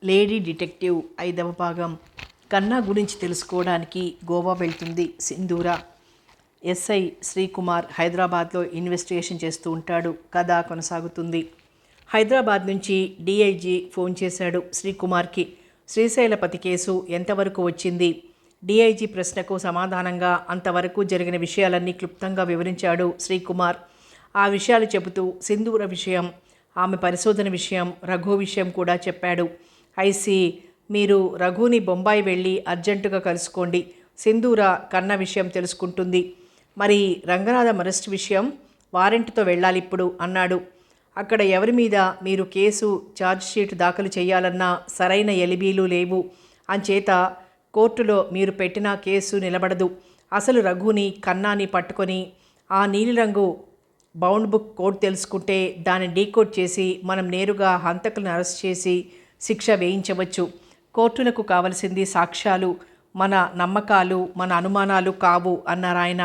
Lady detective 5వ భాగం. కన్నా గురించి తెలుసుకోవడానికి గోవా వెళ్తుంది సింధూర. ఎస్ఐ శ్రీకుమార్ హైదరాబాద్లో ఇన్వెస్టిగేషన్ చేస్తూ ఉంటాడు. కథ కొనసాగుతుంది. హైదరాబాద్ నుంచి డిఐజీ ఫోన్ చేశాడు శ్రీకుమార్కి. శ్రీశైలపతి కేసు ఎంతవరకు వచ్చింది? డిఐజీ ప్రశ్నకు సమాధానంగా అంతవరకు జరిగిన విషయాలన్నీ క్లుప్తంగా వివరించాడు శ్రీకుమార్. ఆ విషయాలు చెబుతూ సింధూర విషయం, ఆమె పరిశోధన విషయం, రఘు విషయం కూడా చెప్పాడు. ఐసి, మీరు రఘుని బొంబాయి వెళ్ళి అర్జెంటుగా కలుసుకోండి. సింధూర కన్న విషయం తెలుసుకుంటుంది. మరి రంగనాథం అరెస్ట్ విషయం వారెంట్తో వెళ్ళాలి ఇప్పుడు అన్నాడు. అక్కడ ఎవరి మీద మీరు కేసు ఛార్జ్షీట్ దాఖలు చేయాలన్నా సరైన ఎలిబీలు లేవు. అంచేత కోర్టులో మీరు పెట్టిన కేసు నిలబడదు. అసలు రఘుని కన్నాని పట్టుకొని ఆ నీలిరంగు బౌండ్ బుక్ కోడ్ తెలుసుకుంటే దాన్ని డీకోడ్ చేసి మనం నేరుగా హంతకులను అరెస్ట్ చేసి శిక్ష వేయించవచ్చు. కోర్టులకు కావలసింది సాక్ష్యాలు, మన నమ్మకాలు, మన అనుమానాలు కావు అన్నారాయన.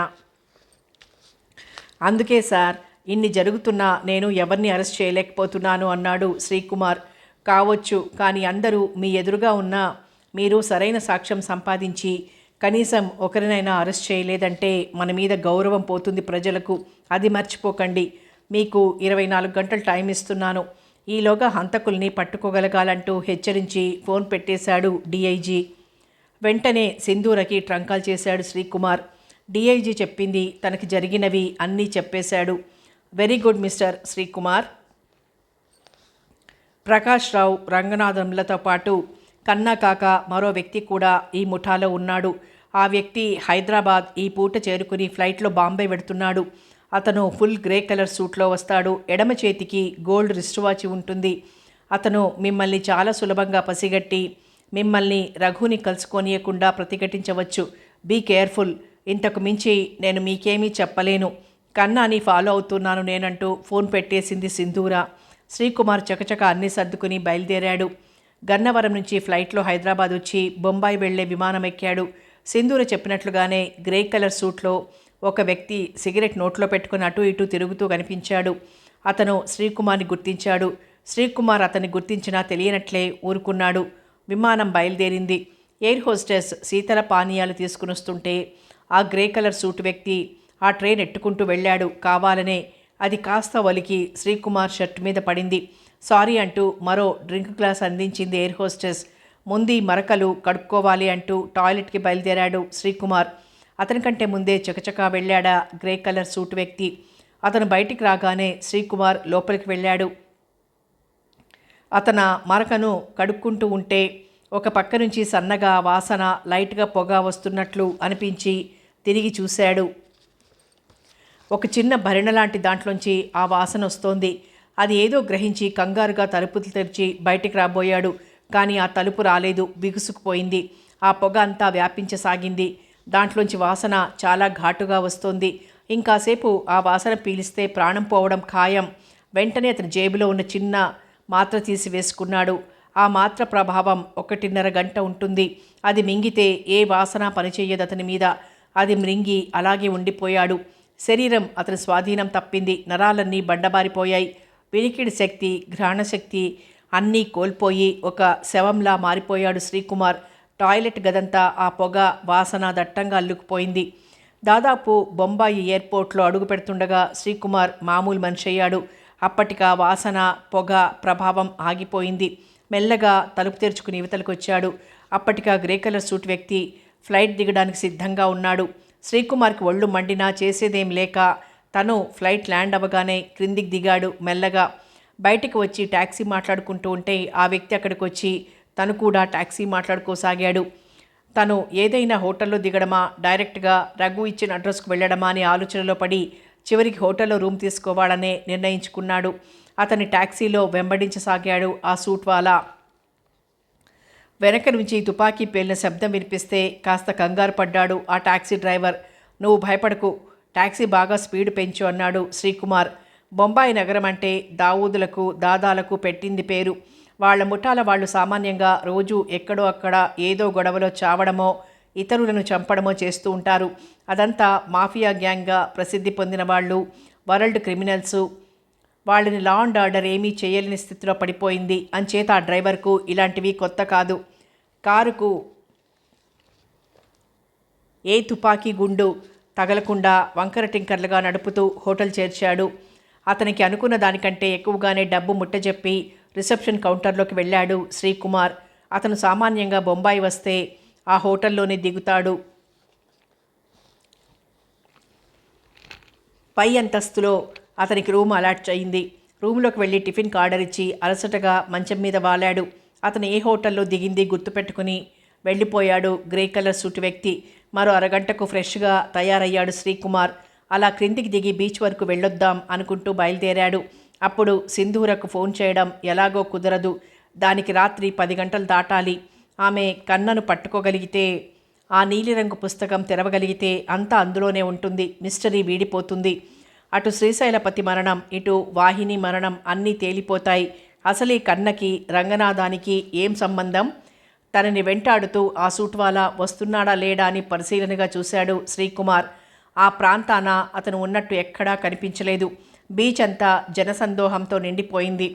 అందుకే సార్ ఇన్ని జరుగుతున్నా నేను ఎవరిని అరెస్ట్ చేయలేకపోతున్నాను అన్నాడు శ్రీకుమార్. కావచ్చు, కానీ అందరూ మీ ఎదురుగా ఉన్నా మీరు సరైన సాక్ష్యం సంపాదించి కనీసం ఒకరినైనా అరెస్ట్ చేయలేదంటే మన మీద గౌరవం పోతుంది ప్రజలకు. అది మర్చిపోకండి. మీకు 24 గంటలు టైం ఇస్తున్నాను. ఈలోగా హంతకుల్ని పట్టుకోగలగాలంటూ హెచ్చరించి ఫోన్ పెట్టేశాడు డిఐజీ. వెంటనే సింధూరకి ట్రంకాల్ చేశాడు శ్రీకుమార్. డిఐజీ చెప్పింది, తనకి జరిగినవి అన్నీ చెప్పేశాడు. Very good mister Srikumar. Prakash Rao, రంగనాథంలతో పాటు కన్నా కాక మరో వ్యక్తి కూడా ఈ ముఠాలో ఉన్నాడు. ఆ వ్యక్తి హైదరాబాద్ ఈ పూట చేరుకుని ఫ్లైట్లో బాంబే వెడుతున్నాడు. అతను ఫుల్ గ్రే కలర్ సూట్లో వస్తాడు. ఎడమ చేతికి గోల్డ్ రిస్ట్ వాచ్ ఉంటుంది. అతను మిమ్మల్ని చాలా సులభంగా పసిగట్టి మిమ్మల్ని రఘుని కలుసుకోనియకుండా ప్రతిఘటించవచ్చు. Be careful. ఇంతకు మించి నేను మీకేమీ చెప్పలేను. కన్నాని ఫాలో అవుతున్నాను నేనంటూ ఫోన్ పెట్టేసింది సింధూర. శ్రీకుమార్ చకచక అన్నీ సర్దుకుని బయలుదేరాడు. గన్నవరం నుంచి ఫ్లైట్లో హైదరాబాద్ వచ్చి బొంబాయి వెళ్లే విమానం ఎక్కాడు. సింధూర చెప్పినట్లుగానే గ్రే కలర్ సూట్లో ఒక వ్యక్తి సిగరెట్ నోట్లో పెట్టుకుని అటు ఇటు తిరుగుతూ కనిపించాడు. అతను శ్రీకుమార్ని గుర్తించాడు. శ్రీకుమార్ అతన్ని గుర్తించినా తెలియనట్లే ఊరుకున్నాడు. విమానం బయలుదేరింది. ఎయిర్ హోస్టెస్ శీతల పానీయాలు తీసుకుని వస్తుంటే ఆ గ్రే కలర్ సూట్ వ్యక్తి ఆ ట్రైన్ ఎట్టుకుంటూ వెళ్ళాడు. కావాలనే అది కాస్త వలికి శ్రీకుమార్ షర్ట్ మీద పడింది. సారీ అంటూ మరో డ్రింక్ గ్లాస్ అందించింది ఎయిర్ హోస్టెస్. ముందు మరకలు కడుక్కోవాలి అంటూ టాయిలెట్కి బయలుదేరాడు శ్రీకుమార్. అతనికంటే ముందే చకచకా వెళ్ళాడా గ్రే కలర్ సూట్ వ్యక్తి. అతను బయటికి రాగానే శ్రీకుమార్ లోపలికి వెళ్ళాడు. అతను మరకను కడుక్కుంటూ ఉంటే ఒక పక్క నుంచి సన్నగా వాసన, లైట్గా పొగ వస్తున్నట్లు అనిపించి తిరిగి చూశాడు. ఒక చిన్న భరిణ లాంటి దాంట్లోంచి ఆ వాసన వస్తోంది. అది ఏదో గ్రహించి కంగారుగా తలుపులు తెరిచి బయటికి రాబోయాడు. కానీ ఆ తలుపు రాలేదు, బిగుసుకుపోయింది. ఆ పొగ అంతా వ్యాపించసాగింది. దాంట్లోంచి వాసన చాలా ఘాటుగా వస్తోంది. ఇంకాసేపు ఆ వాసన పీలిస్తే ప్రాణం పోవడం ఖాయం. వెంటనే అతని జేబులో ఉన్న చిన్న మాత్ర తీసి వేసుకున్నాడు. ఆ మాత్ర ప్రభావం 1.5 గంట ఉంటుంది. అది మింగితే ఏ వాసన పనిచేయదు అతని మీద. అది మృంగి అలాగే ఉండిపోయాడు. శరీరం అతని స్వాధీనం తప్పింది. నరాలన్నీ బండబారిపోయాయి. వినికిడి శక్తి, ఘ్రాణశక్తి అన్నీ కోల్పోయి ఒక శవంలా మారిపోయాడు శ్రీకుమార్. టాయిలెట్ గదంతా ఆ పొగ వాసన దట్టంగా అల్లుకుపోయింది. దాదాపు బొంబాయి ఎయిర్పోర్ట్లో అడుగు పెడుతుండగా శ్రీకుమార్ మామూలు మనిషి అయ్యాడు. అప్పటికా వాసన, పొగ ప్రభావం ఆగిపోయింది. మెల్లగా తలుపు తెరుచుకుని యువతలకు వచ్చాడు. అప్పటికా గ్రే కలర్ సూట్ వ్యక్తి ఫ్లైట్ దిగడానికి సిద్ధంగా ఉన్నాడు. శ్రీకుమార్కి ఒళ్ళు మండినా చేసేదేం లేక తను ఫ్లైట్ ల్యాండ్ అవ్వగానే క్రిందికి దిగాడు. మెల్లగా బయటికి వచ్చి ట్యాక్సీ మాట్లాడుకుంటూ ఉంటే ఆ వ్యక్తి అక్కడికి వచ్చి తను కూడా ట్యాక్సీ మాట్లాడుకోసాగాడు. తను ఏదైనా హోటల్లో దిగడమా, డైరెక్ట్గా రఘు ఇచ్చిన అడ్రస్కు వెళ్ళడమా అనే ఆలోచనలో పడి చివరికి హోటల్లో రూమ్ తీసుకోవాలనే నిర్ణయించుకున్నాడు. అతని ట్యాక్సీలో వెంబడించసాగాడు ఆ సూట్ వాలా. వెనక నుంచి తుపాకీ పేలిన శబ్దం వినిపిస్తే కాస్త కంగారు పడ్డాడు ఆ ట్యాక్సీ డ్రైవర్. నువ్వు భయపడకు, ట్యాక్సీ బాగా స్పీడ్ పెంచు అన్నాడు శ్రీకుమార్. బొంబాయి నగరం అంటే దావూదులకు, దాదాలకు పెట్టింది పేరు. వాళ్ల ముఠాల వాళ్ళు సామాన్యంగా రోజు ఎక్కడో అక్కడ ఏదో గొడవలో చావడమో ఇతరులను చంపడమో చేస్తూ ఉంటారు. అదంతా మాఫియా గ్యాంగ్గా ప్రసిద్ధి పొందిన వాళ్ళు, వరల్డ్ క్రిమినల్సు. వాళ్ళని లా అండ్ ఆర్డర్ ఏమీ చేయలేని స్థితిలో పడిపోయింది. అంచేత ఆ డ్రైవర్కు ఇలాంటివి కొత్త కాదు. కారుకు ఏ తుపాకీ గుండు తగలకుండా వంకర టింకర్లుగా నడుపుతూ హోటల్ చేర్చాడు. అతనికి అనుకున్న దానికంటే ఎక్కువగానే డబ్బు ముట్టజెప్పి రిసెప్షన్ కౌంటర్లోకి వెళ్ళాడు శ్రీకుమార్. అతను సామాన్యంగా బొంబాయి వస్తే ఆ హోటల్లోనే దిగుతాడు. పై అంతస్తులో అతనికి రూమ్ అలాట్ అయింది. రూమ్లోకి వెళ్ళి టిఫిన్కి ఆర్డర్ ఇచ్చి అలసటగా మంచం మీద వాలాడు. అతను ఏ హోటల్లో దిగింది గుర్తుపెట్టుకుని వెళ్ళిపోయాడు గ్రే కలర్ సూట్ వ్యక్తి. మరో అరగంటకు ఫ్రెష్గా తయారయ్యాడు శ్రీకుమార్. అలా క్రిందికి దిగి బీచ్ వరకు వెళ్ళొద్దాం అనుకుంటూ బయలుదేరాడు. అప్పుడు సింధూరకు ఫోన్ చేయడం ఎలాగో కుదరదు. దానికి రాత్రి 10 గంటలు దాటాలి. ఆమె కన్నను పట్టుకోగలిగితే, ఆ నీలిరంగు పుస్తకం తెరవగలిగితే అంతా అందులోనే ఉంటుంది. మిస్టరీ వీడిపోతుంది. అటు శ్రీశైలపతి మరణం, ఇటు వాహిని మరణం అన్నీ తేలిపోతాయి. అసలు ఈ కన్నకి రంగనాథానికి ఏం సంబంధం? తనని వెంటాడుతూ ఆ సూట్వాలా వస్తున్నాడా లేడా అని పరిశీలనగా చూశాడు శ్రీకుమార్. ఆ ప్రాంతాన అతను ఉన్నట్టు ఎక్కడా కనిపించలేదు. బీచ్ అంతా జనసందోహంతో నిండిపోయింది.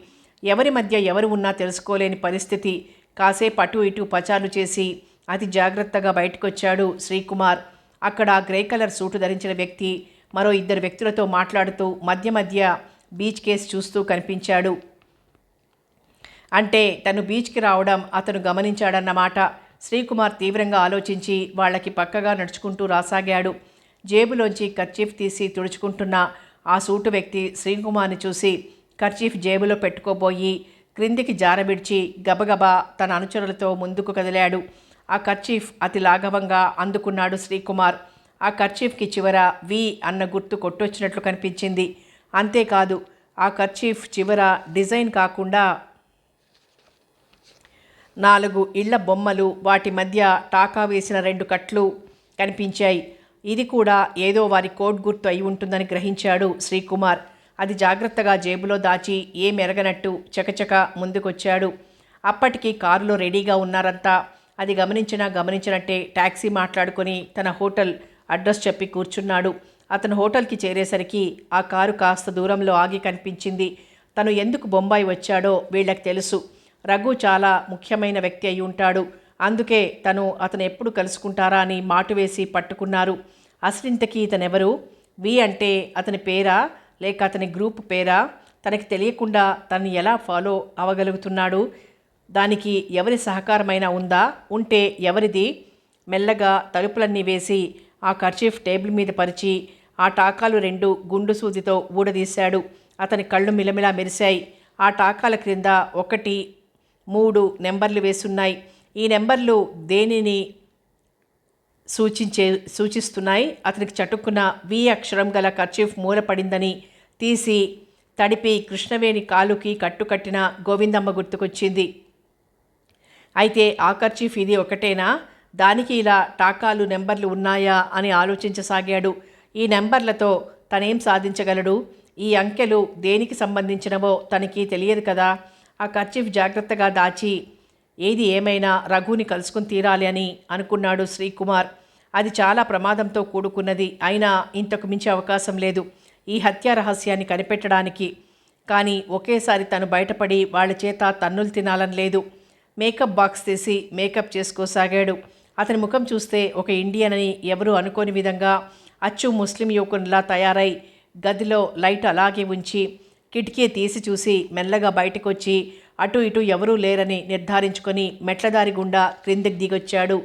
ఎవరి మధ్య ఎవరు ఉన్నా తెలుసుకోలేని పరిస్థితి. కాసేపు అటు ఇటు పచారు చేసి అతి జాగ్రత్తగా బయటకొచ్చాడు శ్రీకుమార్. అక్కడ గ్రే కలర్ సూటు ధరించిన వ్యక్తి మరో 2 వ్యక్తులతో మాట్లాడుతూ మధ్య మధ్య బీచ్ కేసు చూస్తూ కనిపించాడు. అంటే తను బీచ్కి రావడం అతను గమనించాడన్నమాట. శ్రీకుమార్ తీవ్రంగా ఆలోచించి వాళ్ళకి పక్కగా నడుచుకుంటూ రాసాగాడు. జేబులోంచి కర్చీఫ్ తీసి తుడుచుకుంటున్న ఆ సూటు వ్యక్తి శ్రీకుమార్ని చూసి కర్చీఫ్ జేబులో పెట్టుకోబోయి క్రిందికి జారబిడ్చి గబగబా తన అనుచరులతో ముందుకు కదిలాడు. ఆ కర్చీఫ్ అతి లాఘవంగా అందుకున్నాడు శ్రీకుమార్. ఆ కర్చీఫ్కి చివర వి అన్న గుర్తు కొట్టొచ్చినట్లు కనిపించింది. అంతేకాదు, ఆ కర్చీఫ్ చివర డిజైన్ కాకుండా 4 ఇళ్ల బొమ్మలు, వాటి మధ్య టాకా వేసిన 2 కట్లు కనిపించాయి. ఇది కూడా ఏదో వారి కోడ్ గుర్తు అయి ఉంటుందని గ్రహించాడు శ్రీకుమార్. అది జాగ్రత్తగా జేబులో దాచి ఏమెరగనట్టు చకచక ముందుకొచ్చాడు. అప్పటికి కారులో రెడీగా ఉన్నారంతా. అది గమనించినట్టే టాక్సీ మాట్లాడుకొని తన హోటల్ అడ్రస్ చెప్పి కూర్చున్నాడు. అతను హోటల్కి చేరేసరికి ఆ కారు కాస్త దూరంలో ఆగి కనిపించింది. తను ఎందుకు బొంబాయి వచ్చాడో వీళ్ళకి తెలుసు. రఘు చాలా ముఖ్యమైన వ్యక్తి అయి ఉంటాడు. అందుకే అతను ఎప్పుడు కలుసుకుంటారా అని మాటు వేసి పట్టుకున్నారు. అసలింతకీ ఇతనెవరు? వి అంటే అతని పేరా లేక అతని గ్రూప్ పేరా? తనకి తెలియకుండా తనని ఎలా ఫాలో అవ్వగలుగుతున్నాడు? దానికి ఎవరి సహకారమైనా ఉందా? ఉంటే ఎవరిది? మెల్లగా తలుపులన్నీ వేసి ఆ కర్చీఫ్ టేబుల్ మీద పరిచి ఆ టాకాలు 2 గుండు సూదితో ఊడదీశాడు. అతని కళ్ళు మిలమిలా మెరిశాయి. ఆ టాకాల క్రింద 1, 3 నెంబర్లు వేసున్నాయి. ఈ నెంబర్లు దేనిని సూచిస్తున్నాయి? అతనికి చటుక్కున వి అక్షరం గల కర్చీఫ్ మూలపడిందని తీసి తడిపి కృష్ణవేణి కాలుకి కట్టుకట్టిన గోవిందమ్మ గుర్తుకొచ్చింది. అయితే ఆ కర్చీఫ్ ఇది ఒకటేనా? దానికి ఇలా టాకాలు నెంబర్లు ఉన్నాయా అని ఆలోచించసాగాడు. ఈ నెంబర్లతో తనేం సాధించగలడు? ఈ అంకెలు దేనికి సంబంధించినవో తనకి తెలియదు కదా. ఆ కర్చీఫ్ జాగ్రత్తగా దాచి ఏది ఏమైనా రఘుని కలుసుకుని తీరాలి అని అనుకున్నాడు శ్రీకుమార్. అది చాలా ప్రమాదంతో కూడుకున్నది. అయినా ఇంతకు మించి అవకాశం లేదు ఈ హత్య రహస్యాన్ని కనిపెట్టడానికి. కానీ ఒకేసారి తను బయటపడి వాళ్ళ చేత తన్నులు తినాలని లేదు. మేకప్ బాక్స్ తీసి మేకప్ చేసుకోసాగాడు. అతని ముఖం చూస్తే ఒక ఇండియన్ అని ఎవరూ అనుకోని విధంగా అచ్చు ముస్లిం యువకునిలా తయారై గదిలో లైట్ అలాగే ఉంచి కిటికీ తీసి చూసి మెల్లగా బయటకొచ్చి అటు ఇటు ఎవరూ లేరని నిర్ధారించుకొని మెట్లదారి గుండా క్రిందికి దిగొచ్చాడు.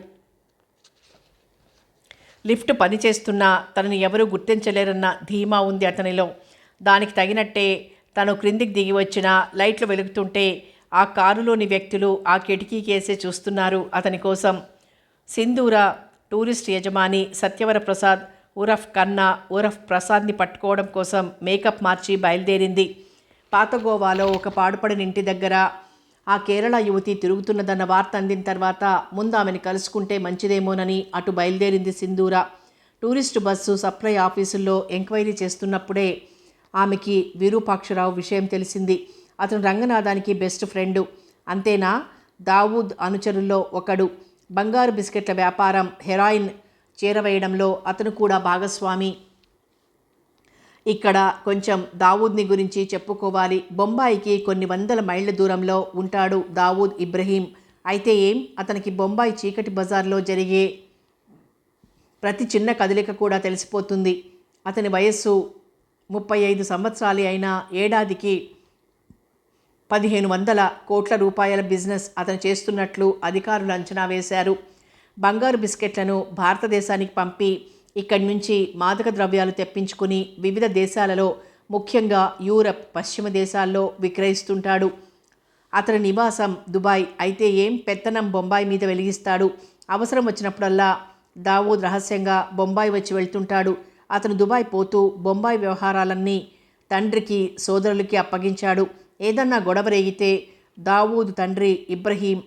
లిఫ్ట్ పనిచేస్తున్నా తనని ఎవరూ గుర్తించలేరన్న ధీమా ఉంది అతనిలో. దానికి తగినట్టే తను క్రిందికి దిగి వచ్చిన లైట్లు వెలుగుతుంటే ఆ కారులోని వ్యక్తులు ఆ కిటికీకేసే చూస్తున్నారు అతని కోసం. సింధూర టూరిస్ట్ యజమాని సత్యవర ప్రసాద్ ఉరఫ్ కన్నా ఉరఫ్ ప్రసాద్ని పట్టుకోవడం కోసం మేకప్ మార్చి బయలుదేరింది. పాత గోవాలో ఒక పాడుపడిన ఇంటి దగ్గర ఆ కేరళ యువతి తిరుగుతున్నదన్న వార్త అందిన తర్వాత ముందు ఆమెను కలుసుకుంటే మంచిదేమోనని అటు బయలుదేరింది సింధూర. టూరిస్టు బస్సు సప్లై ఆఫీసుల్లో ఎంక్వైరీ చేస్తున్నప్పుడే ఆమెకి విరూపాక్షరావు విషయం తెలిసింది. అతను రంగనాథానికి బెస్ట్ ఫ్రెండు. అంతేనా, దావూద్ అనుచరుల్లో ఒకడు. బంగారు బిస్కెట్ల వ్యాపారం, హెరాయిన్ చేరవేయడంలో అతను కూడా భాగస్వామి. ఇక్కడ కొంచెం దావూద్ని గురించి చెప్పుకోవాలి. బొంబాయికి కొన్ని వందల మైళ్ళ దూరంలో ఉంటాడు దావూద్ ఇబ్రహీం. అయితే అతనికి బొంబాయి చీకటి బజార్లో జరిగే ప్రతి చిన్న కదలిక కూడా తెలిసిపోతుంది. అతని వయస్సు 35 సంవత్సరాలు అయినా ఏడాదికి 1500 కోట్ల రూపాయల బిజినెస్ అతను చేస్తున్నట్లు అధికారులు అంచనా వేశారు. బంగారు బిస్కెట్లను భారతదేశానికి పంపి ఇక్కడి నుంచి మాదక ద్రవ్యాలు తెప్పించుకుని వివిధ దేశాలలో, ముఖ్యంగా యూరప్, పశ్చిమ దేశాల్లో విక్రయిస్తుంటాడు. అతని నివాసం దుబాయ్. అయితే పెత్తనం బొంబాయి మీద వెలిగిస్తాడు. అవసరం వచ్చినప్పుడల్లా దావూద్ రహస్యంగా బొంబాయి వచ్చి వెళ్తుంటాడు. అతను దుబాయ్ పోతూ బొంబాయి వ్యవహారాలన్నీ తండ్రికి, సోదరులకి అప్పగించాడు. ఏదన్నా గొడవ రేగితే దావూద్ తండ్రి ఇబ్రహీం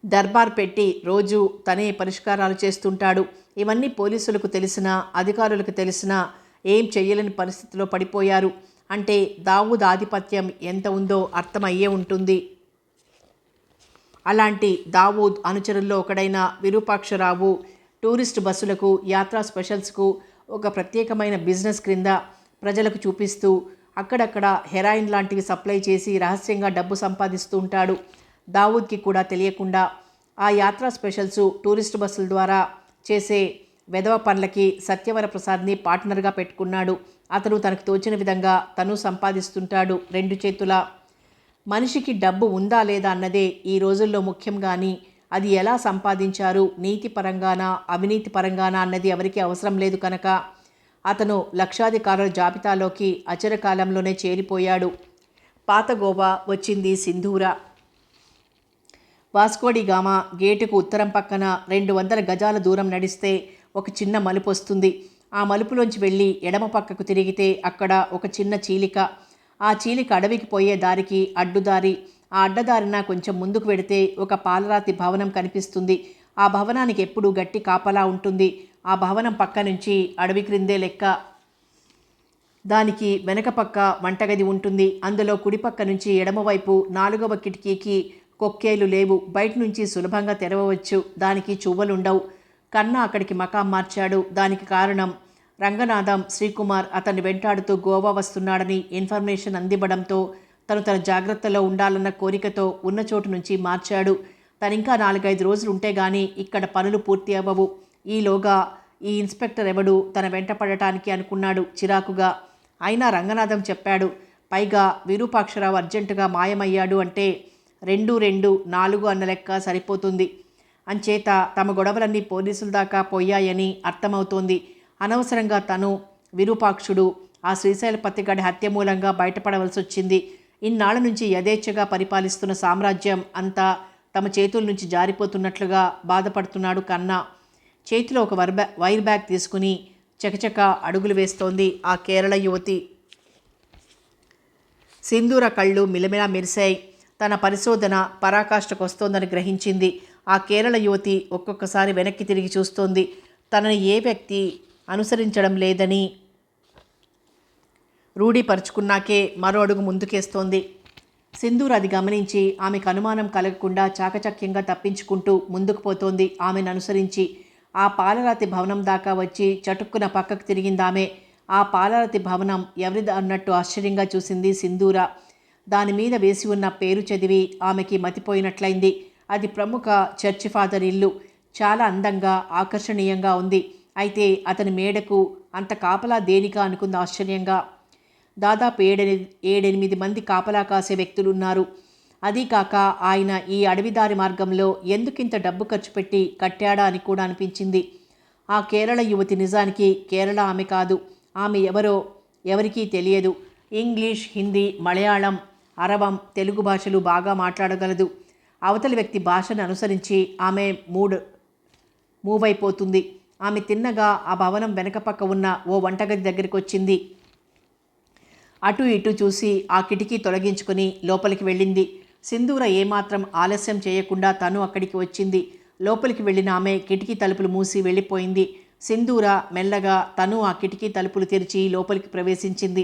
దర్బార్ పెట్టి రోజు తనే పరిష్కారాలు చేస్తుంటాడు. ఇవన్నీ పోలీసులకు తెలిసినా, అధికారులకు తెలిసినా చెయ్యలేని పరిస్థితిలో పడిపోయారు. అంటే దావూద్ ఆధిపత్యం ఎంత ఉందో అర్థమయ్యే ఉంటుంది. అలాంటి దావూద్ అనుచరుల్లో ఒకడైన విరూపాక్షరావు టూరిస్ట్ బస్సులకు, యాత్రా స్పెషల్స్కు ఒక ప్రత్యేకమైన బిజినెస్ క్రింద ప్రజలకు చూపిస్తూ అక్కడక్కడ హెరాయిన్ లాంటివి సప్లై చేసి రహస్యంగా డబ్బు సంపాదిస్తూ ఉంటాడు. దావూద్కి కూడా తెలియకుండా ఆ యాత్రా స్పెషల్స్, టూరిస్ట్ బస్సుల ద్వారా చేసే వెధవ పనులకి సత్యవర ప్రసాద్ని పార్ట్నర్గా పెట్టుకున్నాడు. అతను తనకు తోచిన విధంగా తను సంపాదిస్తుంటాడు 2 చేతులా. మనిషికి డబ్బు ఉందా లేదా అన్నదే ఈ రోజుల్లో ముఖ్యం, కానీ అది ఎలా సంపాదించారు, నీతిపరంగానా అవినీతి పరంగానా అన్నది ఎవరికీ అవసరం లేదు కనుక అతను లక్షాధికారుల జాబితాలోకి అచరకాలంలోనే చేరిపోయాడు. పాత గోవా వచ్చింది సింధూర. వాస్కోడిగామా గేటుకు ఉత్తరం పక్కన 200 గజాల దూరం నడిస్తే ఒక చిన్న మలుపు వస్తుంది. ఆ మలుపులోంచి వెళ్ళి ఎడమ పక్కకు తిరిగితే అక్కడ ఒక చిన్న చీలిక. ఆ చీలిక అడవికి పోయే దారికి అడ్డుదారి. ఆ అడ్డదారిన కొంచెం ముందుకు వెడితే ఒక పాలరాతి భవనం కనిపిస్తుంది. ఆ భవనానికి ఎప్పుడూ గట్టి కాపలా ఉంటుంది. ఆ భవనం పక్క నుంచి అడవి క్రిందే లెక్క. దానికి వెనక పక్క వంటగది ఉంటుంది. అందులో కుడిపక్క నుంచి ఎడమవైపు 4వ కిటికీకి కొక్కేలు లేవు. బయట నుంచి సులభంగా తెరవవచ్చు. దానికి చువ్వలుండవు. కన్నా అక్కడికి మకాం మార్చాడు. దానికి కారణం రంగనాథం శ్రీకుమార్ అతన్ని వెంటాడుతూ గోవా వస్తున్నాడని ఇన్ఫర్మేషన్ అందివ్వడంతో తన జాగ్రత్తలో ఉండాలన్న కోరికతో ఉన్న చోటు నుంచి మార్చాడు. తనింకా 4-5 రోజులు ఉంటే గానీ ఇక్కడ పనులు పూర్తి అవ్వవు. ఈలోగా ఈ ఇన్స్పెక్టర్ ఎవడు తన వెంట పడటానికి అనుకున్నాడు చిరాకుగా. అయినా రంగనాథం చెప్పాడు. పైగా విరూపాక్షరావు అర్జెంటుగా మాయమయ్యాడు అంటే 2-2 4 అన్న లెక్క సరిపోతుంది. అంచేత తమ గొడవలన్నీ పోలీసుల దాకా పోయాయని అర్థమవుతోంది. అనవసరంగా తను, విరూపాక్షుడు ఆ శ్రీశైలపతిగాడి హత్య మూలంగా బయటపడవలసి వచ్చింది. ఇన్నాళ్ల నుంచి యథేచ్ఛగా పరిపాలిస్తున్న సామ్రాజ్యం అంతా తమ చేతుల నుంచి జారిపోతున్నట్లుగా బాధపడుతున్నాడు కన్నా. చేతిలో ఒక వైర్ బ్యాగ్ తీసుకుని చకచక అడుగులు వేస్తోంది ఆ కేరళ యువతి. సింధూర కళ్ళు మిలమిలా మెరిశాయి. తన పరిశోధన పరాకాష్ఠకొస్తోందని గ్రహించింది. ఆ కేరళ యువతి ఒక్కొక్కసారి వెనక్కి తిరిగి చూస్తోంది. తనని ఏ వ్యక్తి అనుసరించడం లేదని రూఢీపరుచుకున్నాకే మరో అడుగు ముందుకేస్తోంది. సింధూర్ అది గమనించి ఆమెకు అనుమానం కలగకుండా చాకచక్యంగా తప్పించుకుంటూ ముందుకు పోతోంది ఆమెను అనుసరించి. ఆ పాలరాతి భవనం దాకా వచ్చి చటుక్కున పక్కకు తిరిగిందామె. ఆ పాలరాతి భవనం ఎవరిది అన్నట్టు ఆశ్చర్యంగా చూసింది సింధూర. దాని మీద వేసి ఉన్న పేరు చదివి ఆమెకి మతిపోయినట్లయింది. అది ప్రముఖ చర్చి ఫాదర్ ఇల్లు. చాలా అందంగా, ఆకర్షణీయంగా ఉంది. అయితే అతని మేడకు అంత కాపలా దేనికా అనుకుంది ఆశ్చర్యంగా. దాదాపు 7-8 మంది కాపలా కాసే వ్యక్తులున్నారు. అదీ కాక ఆయన ఈ అడవిదారి మార్గంలో ఎందుకింత డబ్బు ఖర్చు పెట్టి కట్టాడా అని కూడా అనిపించింది. ఆ కేరళ యువతి నిజానికి కేరళ ఆమె కాదు. ఆమె ఎవరో ఎవరికీ తెలియదు. ఇంగ్లీష్, హిందీ, మలయాళం, అరవం, తెలుగు భాషలు బాగా మాట్లాడగలదు. అవతలి వ్యక్తి భాషను అనుసరించి ఆమె మూవ్ అయిపోతుంది. ఆమె తిన్నగా ఆ భవనం వెనక పక్క ఉన్న ఓ వంటగది దగ్గరికి వచ్చింది. అటు ఇటు చూసి ఆ కిటికీ తొలగించుకుని లోపలికి వెళ్ళింది. సింధూర ఏమాత్రం ఆలస్యం చేయకుండా తను అక్కడికి వచ్చింది. లోపలికి వెళ్ళిన ఆమె కిటికీ తలుపులు మూసి వెళ్ళిపోయింది. సింధూర మెల్లగా తను ఆ కిటికీ తలుపులు తెరిచి లోపలికి ప్రవేశించింది.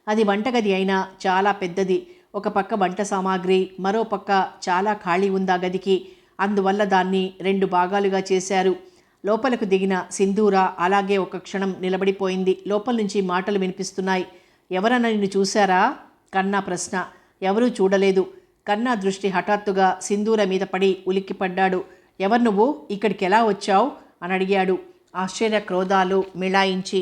అది వంటగది అయినా చాలా పెద్దది. ఒక పక్క వంట సామాగ్రి, మరో పక్క చాలా ఖాళీ ఉంది ఆ గదికి. అందువల్ల దాన్ని 2 భాగాలుగా చేశారు. లోపలకు దిగిన సింధూర అలాగే ఒక క్షణం నిలబడిపోయింది. లోపల నుంచి మాటలు వినిపిస్తున్నాయి. ఎవరన్నా నిన్ను చూశారా? కన్నా ప్రశ్న. ఎవరూ చూడలేదు. కన్నా దృష్టి హఠాత్తుగా సింధూర మీద పడి ఉలిక్కిపడ్డాడు. ఎవరు నువ్వు? ఇక్కడికి ఎలా వచ్చావు అని అడిగాడు ఆశ్చర్య క్రోధాలు మిళాయించి.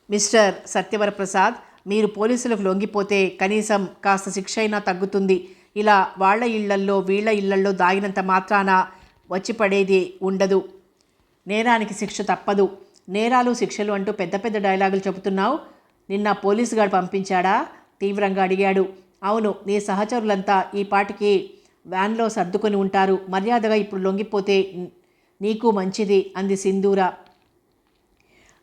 మిస్టర్ సత్యవరప్రసాద్, మీరు పోలీసులకు లొంగిపోతే కనీసం కాస్త శిక్ష అయినా తగ్గుతుంది. ఇలా వాళ్ళ ఇళ్లల్లో వీళ్ళ ఇళ్లల్లో దాగినంత మాత్రాన వచ్చి పడేది ఉండదు. నేరానికి శిక్ష తప్పదు. నేరాలు శిక్షలు అంటూ పెద్ద పెద్ద డైలాగులు చెబుతున్నావు. నిన్న పోలీసుగాడు పంపించాడా? తీవ్రంగా అడిగాడు. అవును, నీ సహచరులంతా ఈ పాటికి వ్యాన్లో సర్దుకొని ఉంటారు. మర్యాదగా ఇప్పుడు లొంగిపోతే నీకు మంచిది అంది సింధూర.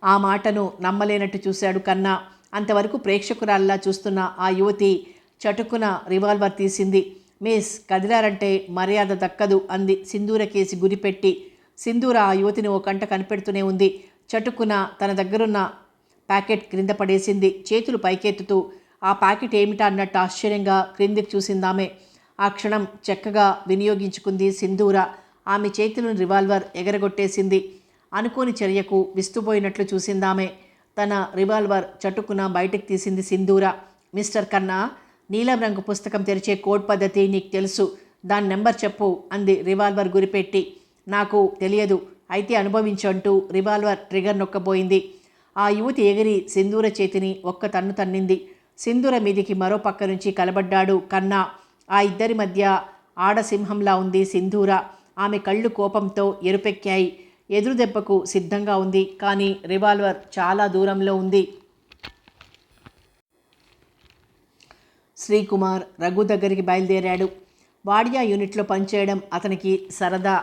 ఆ మాటను నమ్మలేనట్టు చూశాడు కన్నా. అంతవరకు ప్రేక్షకురాల్లా చూస్తున్న ఆ యువతి చటుకున రివాల్వర్ తీసింది. మిస్, కదిలారంటే మర్యాద దక్కదు అంది సింధూర కేసి గురిపెట్టి. సింధూర ఆ యువతిని ఓ కంట కనిపెడుతూనే ఉంది. చటుకున తన దగ్గరున్న ప్యాకెట్ క్రింద పడేసింది. చేతులు పైకెత్తుతూ ఆ ప్యాకెట్ ఏమిటా అన్నట్టు ఆశ్చర్యంగా క్రిందికి చూసిందామె. ఆ క్షణం చక్కగా వినియోగించుకుంది సింధూర. ఆమె చేతులను రివాల్వర్ ఎగరగొట్టేసింది. అనుకోని చర్యకు విస్తుపోయినట్లు చూసిందామె. తన రివాల్వర్ చటుకున బయటకు తీసింది సింధూర. మిస్టర్ కన్నా, నీలం రంగు పుస్తకం తెరిచే కోడ్ పద్ధతి నీకు తెలుసు. దాని నెంబర్ చెప్పు అంది రివాల్వర్ గురిపెట్టి. నాకు తెలియదు, అయితే అనుభవించంటూ రివాల్వర్ ట్రిగర్ నొక్కబోయింది. ఆ యువతి ఎగిరి సింధూర చేతిని ఒక్క తన్ను తన్నింది. సింధూర మీదికి మరో పక్క నుంచి కలబడ్డాడు కన్నా. ఆ ఇద్దరి మధ్య ఆడసింహంలా ఉంది సింధూర. ఆమె కళ్ళు కోపంతో ఎరుపెక్కాయి. ఎదురు దెబ్బకు సిద్ధంగా ఉంది. కానీ రివాల్వర్ చాలా దూరంలో ఉంది. శ్రీకుమార్ రఘు దగ్గరికి బయలుదేరాడు. వాడియా యూనిట్లో పనిచేయడం అతనికి సరదా,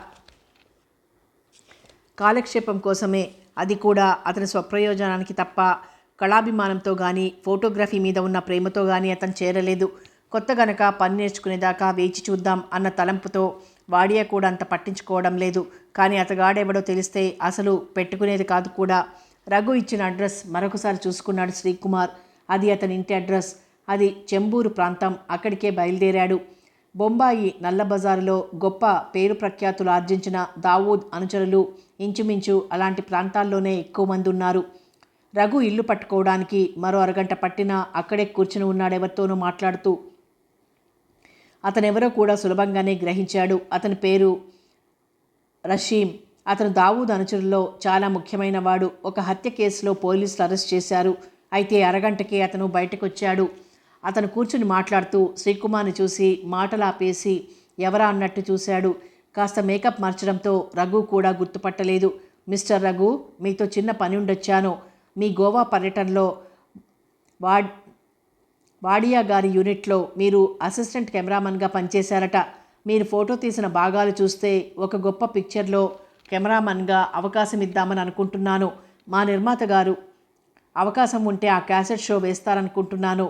కాలక్షేపం కోసమే. అది కూడా అతని స్వప్రయోజనానికి తప్ప కళాభిమానంతో కానీ ఫోటోగ్రఫీ మీద ఉన్న ప్రేమతో కానీ అతను చేరలేదు. కొత్త గనక పని నేర్చుకునేదాకా వేచి చూద్దాం అన్న తలంపుతో వాడియా కూడా అంత పట్టించుకోవడం లేదు. కానీ అతగాడెవడో తెలిస్తే అసలు పెట్టుకునేది కాదు కూడా. రఘు ఇచ్చిన అడ్రస్ మరొకసారి చూసుకున్నాడు శ్రీకుమార్. అది అతని ఇంటి అడ్రస్. అది చెంబూరు ప్రాంతం. అక్కడికే బయలుదేరాడు. బొంబాయి నల్లబజారులో గొప్ప పేరు ప్రఖ్యాతులు ఆర్జించిన దావూద్ అనుచరులు ఇంచుమించు అలాంటి ప్రాంతాల్లోనే ఎక్కువ మంది ఉన్నారు. రఘు ఇల్లు పట్టుకోవడానికి మరో అరగంట పట్టినా అక్కడే కూర్చుని ఉన్నాడెవరితోనూ మాట్లాడుతూ. అతనెవరో కూడా సులభంగానే గ్రహించాడు. అతని పేరు రషీం. అతను దావూద్ అనుచరుల్లో చాలా ముఖ్యమైన వాడు. ఒక హత్య కేసులో పోలీసులు అరెస్ట్ చేశారు. అయితే అరగంటకే అతను బయటకు వచ్చాడు. అతను కూర్చుని మాట్లాడుతూ శ్రీకుమార్ని చూసి మాటలాపేసి ఎవరా అన్నట్టు చూశాడు. కాస్త మేకప్ మార్చడంతో రఘు కూడా గుర్తుపట్టలేదు. మిస్టర్ రఘు, మీతో చిన్న పని ఉండొచ్చాను. మీ గోవా పర్యటనలో వాడియా గారి యూనిట్లో మీరు అసిస్టెంట్ కెమెరామన్గా పనిచేశారట. మీరు ఫోటో తీసిన భాగాలు చూస్తే ఒక గొప్ప పిక్చర్లో కెమెరామన్గా అవకాశం ఇద్దామని అనుకుంటున్నాను. మా నిర్మాత గారు అవకాశం ఉంటే ఆ క్యాసెట్ షో వేస్తారనుకుంటున్నాను.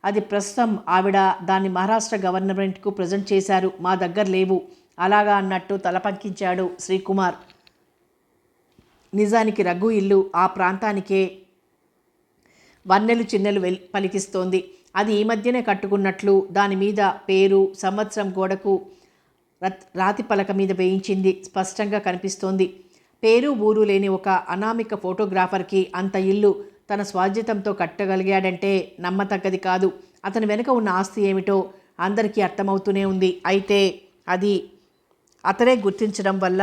అది ప్రస్తుతం ఆవిడ దాన్ని మహారాష్ట్ర గవర్నమెంట్కు ప్రజెంట్ చేశారు. మా దగ్గర లేవు. అలాగా అన్నట్టు తల పంకించాడు శ్రీకుమార్. నిజానికి రఘు ఇల్లు ఆ ప్రాంతానికే వన్నెలు చిన్నెలు పలికిస్తోంది. అది ఈ మధ్యనే కట్టుకున్నట్లు దాని మీద పేరు, సంవత్సరం గోడకు రాతి పలక మీద వేయించింది స్పష్టంగా కనిపిస్తోంది. పేరు ఊరు లేని ఒక అనామిక ఫోటోగ్రాఫర్కి అంత ఇల్లు తన స్వాధ్యతంతో కట్టగలిగాడంటే నమ్మతగ్గది కాదు. అతని వెనుక ఉన్న ఆస్తి ఏమిటో అందరికీ అర్థమవుతూనే ఉంది. అయితే అది అతనే గుర్తించడం వల్ల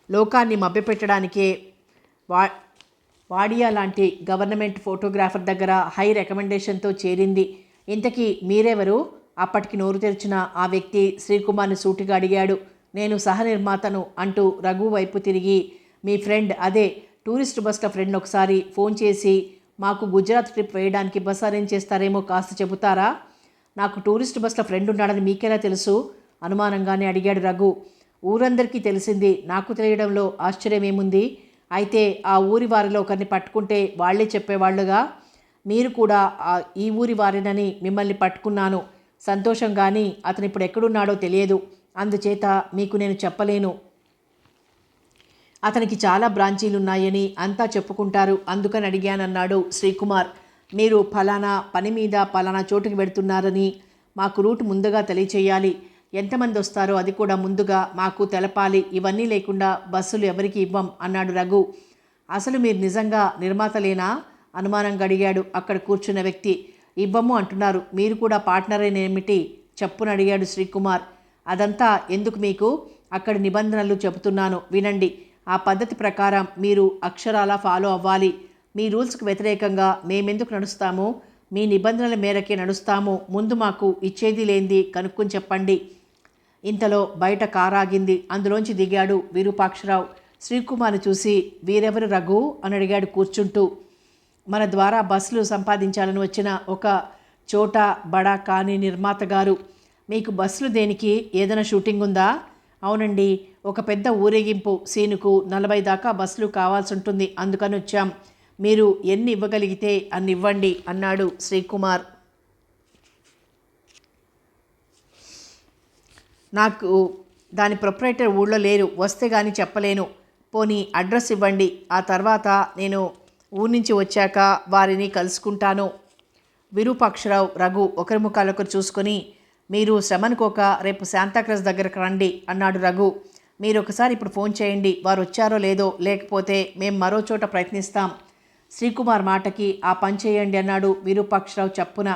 లోకాన్ని మభ్యపెట్టడానికే వాడియా లాంటి గవర్నమెంట్ ఫోటోగ్రాఫర్ దగ్గర హై రికమెండేషన్తో చేరింది. ఇంతకీ మీరెవరు? అప్పటికి నోరు తెరిచిన ఆ వ్యక్తి శ్రీకుమార్ని సూటిగా అడిగాడు. నేను సహనిర్మాతను అంటూ రఘు వైపు తిరిగి, మీ ఫ్రెండ్, అదే టూరిస్ట్ బస్ల ఫ్రెండ్ ఒకసారి ఫోన్ చేసి మాకు గుజరాత్ ట్రిప్ వేయడానికి బస్ అరేంజ్ చేస్తారేమో కాస్త చెబుతారా? నాకు టూరిస్ట్ బస్ల ఫ్రెండ్ ఉన్నాడని మీకెలా తెలుసు? అనుమానంగానే అడిగాడు రఘు. ఊరందరికీ తెలిసింది. నాకు తెలియడంలో ఆశ్చర్యమేముంది? అయితే ఆ ఊరి వారిలో ఒకరిని పట్టుకుంటే వాళ్లే చెప్పేవాళ్లుగా. మీరు కూడా ఈ ఊరి వారినని మిమ్మల్ని పట్టుకున్నాను. సంతోషం. కానీ అతను ఇప్పుడు ఎక్కడున్నాడో తెలియదు. అందుచేత మీకు నేను చెప్పలేను. అతనికి చాలా బ్రాంచీలున్నాయని అంతా చెప్పుకుంటారు. అందుకని అడిగానన్నాడు శ్రీకుమార్. మీరు ఫలానా పని మీద ఫలానా చోటుకి వెడుతున్నారని మాకు రూట్ ముందుగా తెలియచేయాలి. ఎంతమంది వస్తారో అది కూడా ముందుగా మాకు తెలపాలి. ఇవన్నీ లేకుండా బస్సులు ఎవరికి ఇవ్వం అన్నాడు రఘు. అసలు మీరు నిజంగా నిర్మాతలేనా? అనుమానంగా అడిగాడు అక్కడ కూర్చున్న వ్యక్తి. ఇవ్వము అంటున్నారు, మీరు కూడా పార్ట్నరేనేమిటి? చెప్పుని అడిగాడు శ్రీకుమార్. అదంతా ఎందుకు మీకు? అక్కడి నిబంధనలు చెబుతున్నాను వినండి. ఆ పద్ధతి ప్రకారం మీరు అక్షరాలా ఫాలో అవ్వాలి. మీ రూల్స్కి వ్యతిరేకంగా మేమెందుకు నడుస్తాము? మీ నిబంధనల మేరకే నడుస్తాము. ముందు మాకు ఇచ్చేది లేనిది కనుక్కొని చెప్పండి. ఇంతలో బయట కారాగింది. అందులోంచి దిగాడు విరూపాక్షరావు. శ్రీకుమార్ని చూసి, వీరెవరు రఘు అని అడిగాడు కూర్చుంటూ. మన ద్వారా బస్సులు సంపాదించాలని వచ్చిన ఒక చోటా బడా కాని నిర్మాత గారు. మీకు బస్సులు దేనికి? ఏదైనా షూటింగ్ ఉందా? అవునండి, ఒక పెద్ద ఊరేగింపు సీనుకు 40 దాకా బస్సులు కావాల్సి ఉంటుంది. అందుకని వచ్చాం. మీరు ఎన్ని ఇవ్వగలిగితే అన్ని ఇవ్వండి అన్నాడు శ్రీకుమార్. నాకు దాని ప్రొపరేటర్ ఊళ్ళో లేరు, వస్తే కానీ చెప్పలేను. పోనీ అడ్రస్ ఇవ్వండి, ఆ తర్వాత నేను ఊరి నుంచి వచ్చాక వారిని కలుసుకుంటాను. విరూపాక్షరావు, రఘు ఒకరి ముఖాలొకరు చూసుకొని, మీరు శ్రమనుకోక రేపు శాంతాక్రస్ దగ్గరకు రండి అన్నాడు రఘు. మీరు ఒకసారి ఇప్పుడు ఫోన్ చేయండి, వారు వచ్చారో లేదో, లేకపోతే మేము మరో చోట ప్రయత్నిస్తాం. శ్రీకుమార్ మాటకి ఆ పని చేయండి అన్నాడు విరూపాక్షరావు చప్పున.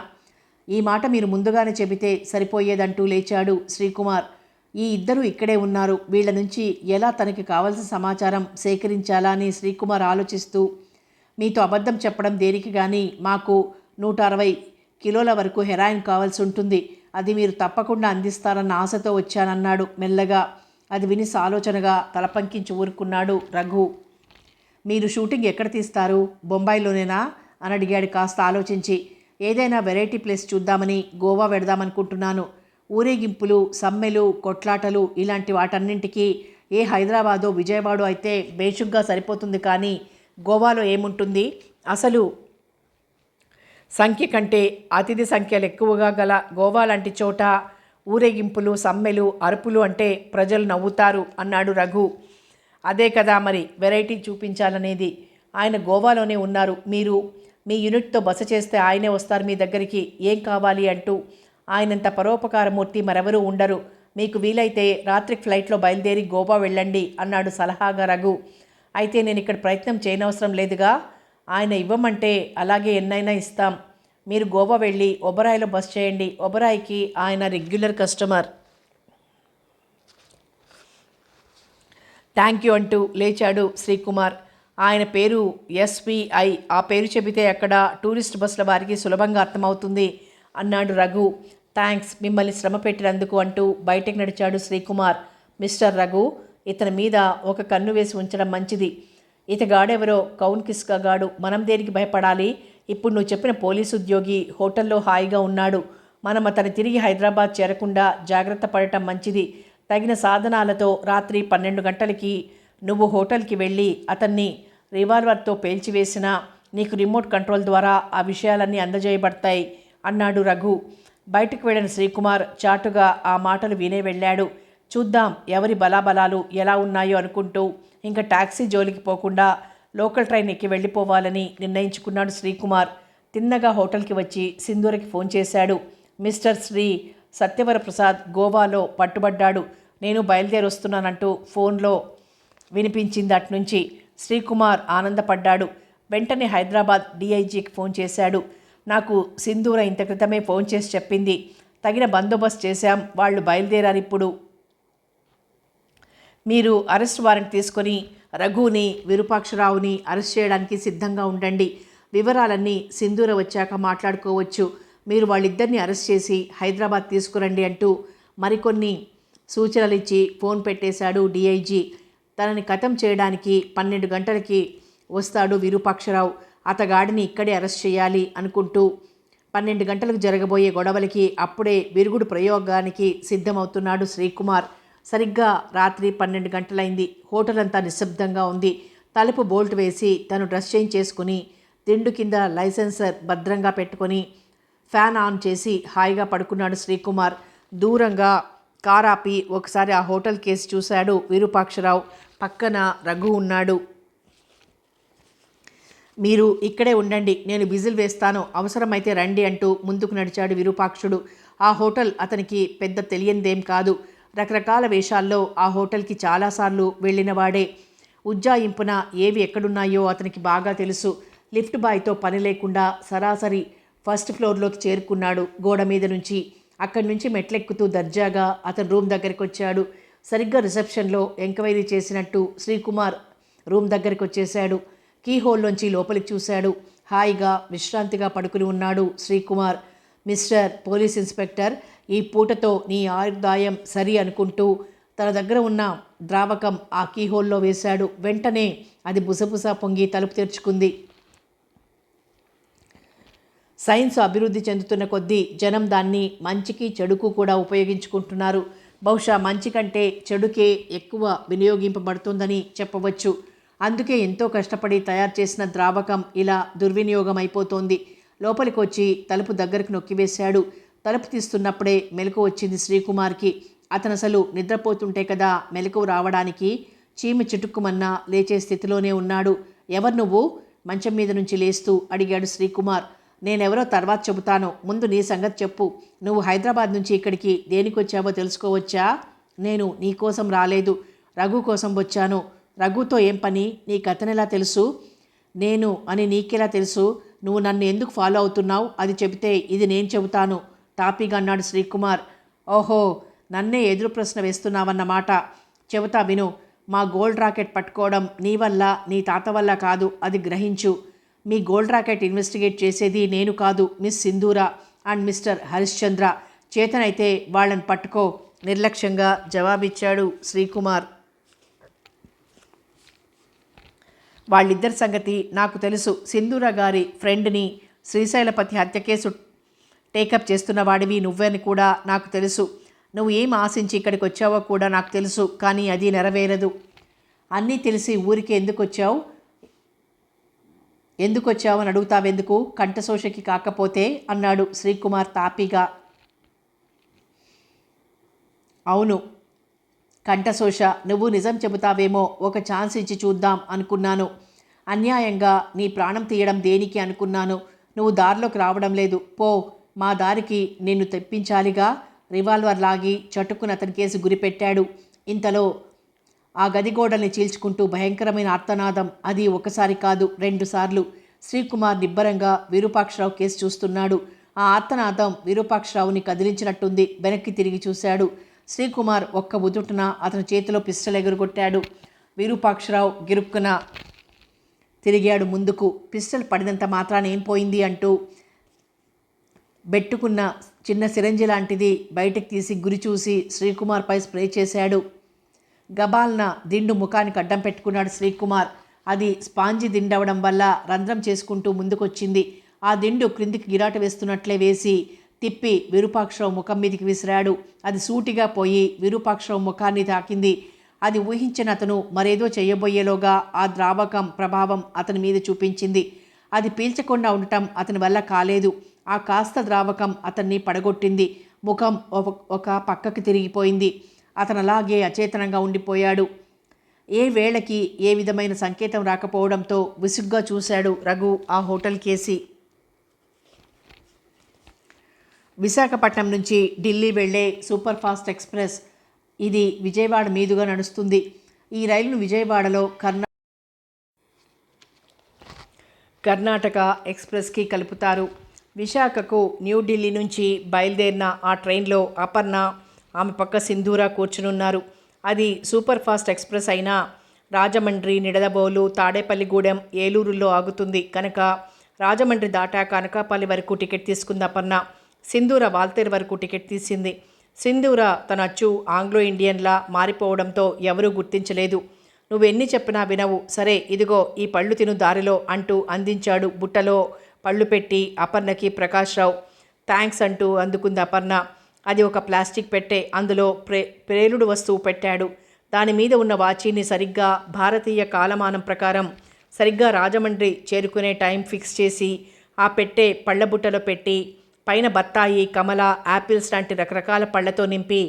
ఈ మాట మీరు ముందుగానే చెబితే సరిపోయేదంటూ లేచాడు శ్రీకుమార్. ఈ ఇద్దరు ఇక్కడే ఉన్నారు, వీళ్ల నుంచి ఎలా తనకి కావలసిన సమాచారం సేకరించాలా అని శ్రీకుమార్ ఆలోచిస్తూ, మీతో అబద్ధం చెప్పడం దేనికి కానీ మాకు 160 కిలోల వరకు హెరాయిన్ కావాల్సి ఉంటుంది. అది మీరు తప్పకుండా అందిస్తారన్న ఆశతో వచ్చానన్నాడు మెల్లగా. అది విని ఆలోచనగా తలపంకించి ఊరుకున్నాడు రఘు. మీరు షూటింగ్ ఎక్కడ తీస్తారు? బొంబాయిలోనేనా అని అడిగాడు కాస్త ఆలోచించి. ఏదైనా వెరైటీ ప్లేస్ చూద్దామని గోవా వెడదామనుకుంటున్నాను. ఊరేగింపులు, సమ్మెలు, కొట్లాటలు ఇలాంటి వాటన్నింటికి ఏ హైదరాబాదో విజయవాడో అయితే బేషుగ్గా సరిపోతుంది. కానీ గోవాలో ఏముంటుంది? అసలు సంఖ్య కంటే అతిథి సంఖ్యలు ఎక్కువగా గల గోవా లాంటి చోట ఊరేగింపులు, సమ్మెలు, అరుపులు అంటే ప్రజలు నవ్వుతారు అన్నాడు రఘు. అదే కదా మరి వెరైటీ చూపించాలనేది. ఆయన గోవాలోనే ఉన్నారు. మీరు మీ యూనిట్తో బస చేస్తే ఆయనే వస్తారు మీ దగ్గరికి. ఏం కావాలి అంటూ. ఆయనంత పరోపకారమూర్తి మరెవరూ ఉండరు. మీకు వీలైతే రాత్రి ఫ్లైట్లో బయలుదేరి గోవా వెళ్ళండి అన్నాడు సలహాగా రఘు. అయితే నేను ఇక్కడ ప్రయత్నం చేయనవసరం లేదుగా? ఆయన ఇవ్వమంటే అలాగే ఎన్నైనా ఇస్తాం. మీరు గోవా వెళ్ళి ఒబరాయిలో బస్ చేయండి. ఒబరాయికి ఆయన రెగ్యులర్ కస్టమర్. థ్యాంక్ యూ అంటూ లేచాడు శ్రీకుమార్. ఆయన పేరు SVI. ఆ పేరు చెబితే అక్కడ టూరిస్ట్ బస్సుల వారికి సులభంగా అర్థమవుతుంది అన్నాడు రఘు. థ్యాంక్స్, మిమ్మల్ని శ్రమ పెట్టినందుకు అంటూ బయటకు నడిచాడు శ్రీకుమార్. మిస్టర్ రఘు, ఇతని మీద ఒక కన్ను వేసి ఉంచడం మంచిది. ఇతగాడెవరో కౌన్ కిస్కా గాడు. మనం దేనికి భయపడాలి? ఇప్పుడు నువ్వు చెప్పిన పోలీసు ఉద్యోగి హోటల్లో హాయిగా ఉన్నాడు. మనం అతను తిరిగి హైదరాబాద్ చేరకుండా జాగ్రత్త పడటం మంచిది. తగిన సాధనాలతో రాత్రి 12 గంటలకి నువ్వు హోటల్కి వెళ్ళి అతన్ని రివాల్వర్తో పేల్చివేసినా నీకు రిమోట్ కంట్రోల్ ద్వారా ఆ విషయాలన్నీ అందజేయబడతాయి అన్నాడు రఘు. బయటకు వెళ్ళిన శ్రీకుమార్ చాటుగా ఆ మాటలు వినే వెళ్ళాడు. చూద్దాం ఎవరి బలాబలాలు ఎలా ఉన్నాయో అనుకుంటూ ఇంకా టాక్సీ జోలికి పోకుండా లోకల్ ట్రైన్ ఎక్కి వెళ్ళిపోవాలని నిర్ణయించుకున్నాడు శ్రీకుమార్. తిన్నగా హోటల్కి వచ్చి సింధూరకి ఫోన్ చేశాడు. మిస్టర్ శ్రీ సత్యవరప్రసాద్ గోవాలో పట్టుబడ్డాడు. నేను బయలుదేరొస్తున్నానంటూ ఫోన్లో వినిపించింది అట్నుంచి. శ్రీకుమార్ ఆనందపడ్డాడు. వెంటనే హైదరాబాద్ DIGకి ఫోన్ చేశాడు. నాకు సింధూర ఇంత క్రితమే ఫోన్ చేసి చెప్పింది. తగిన బందోబస్తు చేశాం, వాళ్ళు బయలుదేరారు. ఇప్పుడు మీరు అరెస్ట్ వారెంట్ తీసుకొని రఘుని, విరూపాక్షరావుని అరెస్ట్ చేయడానికి సిద్ధంగా ఉండండి. వివరాలన్నీ సింధూర వచ్చాక మాట్లాడుకోవచ్చు. మీరు వాళ్ళిద్దరిని అరెస్ట్ చేసి హైదరాబాద్ తీసుకురండి అంటూ మరికొన్ని సూచనలు ఇచ్చి ఫోన్ పెట్టేశాడు DIG. తనని ఖతం చేయడానికి 12 గంటలకి వస్తాడు విరూపాక్షరావు. అతగాడిని ఇక్కడే అరెస్ట్ చేయాలి అనుకుంటూ 12 గంటలకు జరగబోయే గొడవలకి అప్పుడే విరుగుడు ప్రయోగానికి సిద్ధమవుతున్నాడు శ్రీకుమార్. సరిగ్గా రాత్రి 12 గంటలైంది. హోటల్ అంతా నిశ్శబ్దంగా ఉంది. తలుపు బోల్ట్ వేసి తను డ్రెస్ చేంజ్ చేసుకుని దిండు కింద లైసెన్సర్ భద్రంగా పెట్టుకొని ఫ్యాన్ ఆన్ చేసి హాయిగా పడుకున్నాడు శ్రీకుమార్. దూరంగా కారాపి ఒకసారి ఆ హోటల్ కేసు చూశాడు విరూపాక్షరావు. పక్కన రఘు ఉన్నాడు. మీరు ఇక్కడే ఉండండి, నేను విజిల్ వేస్తాను, అవసరమైతే రండి అంటూ ముందుకు నడిచాడు విరూపాక్షుడు. ఆ హోటల్ అతనికి పెద్ద తెలియందేం కాదు. రకరకాల వేషాల్లో ఆ హోటల్కి చాలాసార్లు వెళ్ళినవాడే. ఉజ్జాయింపున ఏవి ఎక్కడున్నాయో అతనికి బాగా తెలుసు. లిఫ్ట్ బాయ్తో పని లేకుండా సరాసరి ఫస్ట్ ఫ్లోర్లోకి చేరుకున్నాడు గోడ మీద నుంచి. అక్కడి నుంచి మెట్లెక్కుతూ దర్జాగా అతను రూమ్ దగ్గరికి వచ్చాడు. సరిగ్గా రిసెప్షన్లో ఎంక్వైరీ చేసినట్టు శ్రీకుమార్ రూమ్ దగ్గరికి వచ్చేశాడు. కీ హోల్లోంచి లోపలికి చూశాడు. హాయిగా విశ్రాంతిగా పడుకుని ఉన్నాడు శ్రీకుమార్. మిస్టర్ పోలీస్ ఇన్స్పెక్టర్, ఈ పూటతో నీ ఆయుర్దాయం సరి అనుకుంటూ తన దగ్గర ఉన్న ద్రావకం ఆ కీ హోల్లో వేశాడు. వెంటనే అది బుసబుస పొంగి తలుపు తెరుచుకుంది. సైన్స్ అభివృద్ధి చెందుతున్న కొద్దీ జనం దాన్ని మంచికి చెడుకు కూడా ఉపయోగించుకుంటున్నారు. బహుశా మంచి కంటే చెడుకే ఎక్కువ వినియోగింపబడుతుందని చెప్పవచ్చు. అందుకే ఎంతో కష్టపడి తయారు చేసిన ద్రావకం ఇలా దుర్వినియోగం అయిపోతోంది. లోపలికి వచ్చి తలుపు దగ్గరకు నొక్కివేశాడు. తలుపు తీస్తున్నప్పుడే మెలకు వచ్చింది శ్రీకుమార్కి. అతను అసలు నిద్రపోతుంటే కదా మెలకువ రావడానికి. చీమ చిటుక్కుమన్నా లేచే స్థితిలోనే ఉన్నాడు. ఎవరు నువ్వు? మంచం మీద నుంచి లేస్తూ అడిగాడు శ్రీకుమార్. నేనెవరో తర్వాత చెబుతాను, ముందు నీ సంగతి చెప్పు. నువ్వు హైదరాబాద్ నుంచి ఇక్కడికి దేనికి వచ్చావో తెలుసుకోవచ్చా? నేను నీ కోసం రాలేదు, రఘు కోసం వచ్చాను. రఘుతో ఏం పని? నీ కథనెలా తెలుసు? నేను అని నీకెలా తెలుసు? నువ్వు నన్ను ఎందుకు ఫాలో అవుతున్నావు? అది చెబితే ఇది నేను చెబుతాను, తాపీగా అన్నాడు శ్రీకుమార్. ఓహో, నన్నే ఎదురు ప్రశ్న వేస్తున్నావన్నమాట. చెబుతా విను. మా గోల్డ్ రాకెట్ పట్టుకోవడం నీ వల్ల నీ తాత వల్ల కాదు, అది గ్రహించు. మీ గోల్డ్ రాకెట్ ఇన్వెస్టిగేట్ చేసేది నేను కాదు, మిస్ సింధూర అండ్ మిస్టర్ హరిశ్చంద్ర. చేతనైతే వాళ్ళని పట్టుకో, నిర్లక్ష్యంగా జవాబిచ్చాడు శ్రీకుమార్. వాళ్ళిద్దరి సంగతి నాకు తెలుసు. సింధూర గారి ఫ్రెండ్ని శ్రీశైలపతి హత్య కేసు టేకప్ చేస్తున్న వాడివి నువ్వని కూడా నాకు తెలుసు. నువ్వు ఏం ఆశించి ఇక్కడికి వచ్చావో కూడా నాకు తెలుసు. కానీ అది నెరవేరదు. అన్నీ తెలిసి ఊరికి ఎందుకు వచ్చావని అడుగుతావెందుకు? కంఠశోషకి కాకపోతే అన్నాడు శ్రీకుమార్ తాపీగా. అవును, కంఠశోష. నువ్వు నిజం చెబుతావేమో ఒక ఛాన్స్ ఇచ్చి చూద్దాం అనుకున్నాను. అన్యాయంగా నీ ప్రాణం తీయడం దేనికి అనుకున్నాను. నువ్వు దారిలోకి రావడం లేదు. పో, మా దారికి నిన్ను తెప్పించాలిగా. రివాల్వర్ లాగి చటుక్కున అతని కేసు గురిపెట్టాడు. ఇంతలో ఆ గది గోడల్ని చీల్చుకుంటూ భయంకరమైన ఆర్తనాదం. అది ఒకసారి కాదు, 2 సార్లు. శ్రీకుమార్ నిబ్బరంగా విరూపాక్షరావు కేసు చూస్తున్నాడు. ఆ ఆర్తనాదం విరూపాక్షరావుని కదిలించినట్టుంది. వెనక్కి తిరిగి చూశాడు. శ్రీకుమార్ ఒక్క ఉదుటున అతని చేతిలో పిస్టల్ ఎగురుగొట్టాడు. విరూపాక్షరావు గిరుక్కున తిరిగాడు ముందుకు. పిస్టల్ పడినంత మాత్రాన ఏం పోయింది అంటూ బెట్టుకున్న చిన్న సిరంజి లాంటిది బయటకు తీసి గురి చూసి శ్రీకుమార్పై స్ప్రే చేశాడు. గబాల్న దిండు ముఖానికి అడ్డం పెట్టుకున్నాడు శ్రీకుమార్. అది స్పాంజి దిండవడం వల్ల రంధ్రం చేసుకుంటూ ముందుకొచ్చింది. ఆ దిండు క్రిందికి గిరాట వేస్తున్నట్లే వేసి తిప్పి విరూపాక్షరావు ముఖం మీదికి విసిరాడు. అది సూటిగా పోయి విరూపాక్షరావు ముఖాన్ని తాకింది. అది ఊహించిన అతను మరేదో చేయబోయేలోగా ఆ ద్రావకం ప్రభావం అతని మీద చూపించింది. అది పీల్చకుండా ఉండటం అతని వల్ల కాలేదు. ఆ కాస్త ద్రావకం అతన్ని పడగొట్టింది. ముఖం ఒక పక్కకి తిరిగిపోయింది. అతను అలాగే అచేతనంగా ఉండిపోయాడు. ఏ వేళకి ఏ విధమైన సంకేతం రాకపోవడంతో విసుగ్గా చూశాడు రఘు ఆ హోటల్ కేసి. విశాఖపట్నం నుంచి ఢిల్లీ వెళ్లే సూపర్ ఫాస్ట్ ఎక్స్ప్రెస్ ఇది విజయవాడ మీదుగా నడుస్తుంది. ఈ రైలును విజయవాడలో కర్ణాటక ఎక్స్ప్రెస్కి కలుపుతారు. విశాఖకు న్యూఢిల్లీ నుంచి బయలుదేరిన ఆ ట్రైన్లో అపర్ణ, ఆమె పక్క సింధూర కూర్చునున్నారు. అది సూపర్ ఫాస్ట్ ఎక్స్ప్రెస్ అయినా రాజమండ్రి, నిడదవోలు, తాడేపల్లిగూడెం, ఏలూరులో ఆగుతుంది కనుక రాజమండ్రి దాటాక అనకాపల్లి వరకు టికెట్ తీసుకుంది అపర్ణ. సింధూర వాల్తేరు వరకు టికెట్ తీసింది. సింధూర తన అచ్చు ఆంగ్లో ఇండియన్లా మారిపోవడంతో ఎవరూ గుర్తించలేదు. నువ్వెన్ని చెప్పినా వినవు. సరే, ఇదిగో ఈ పళ్ళు తిను దారిలో అంటూ అందించాడు బుట్టలో పళ్ళు పెట్టి అపర్ణకి ప్రకాశ్రావు. థ్యాంక్స్ అంటూ అందుకుంది అపర్ణ. అది ఒక ప్లాస్టిక్ పెట్టె. అందులో ప్రేలుడు వస్తువు పెట్టాడు. దాని మీద ఉన్న వాచీని సరిగ్గా భారతీయ కాలమానం ప్రకారం సరిగ్గా రాజమండ్రి చేరుకునే టైం ఫిక్స్ చేసి ఆ పెట్టె పళ్ళబుట్టలో పెట్టి పైన బత్తాయి, కమల, యాపిల్స్ లాంటి రకరకాల పళ్లతో నింపి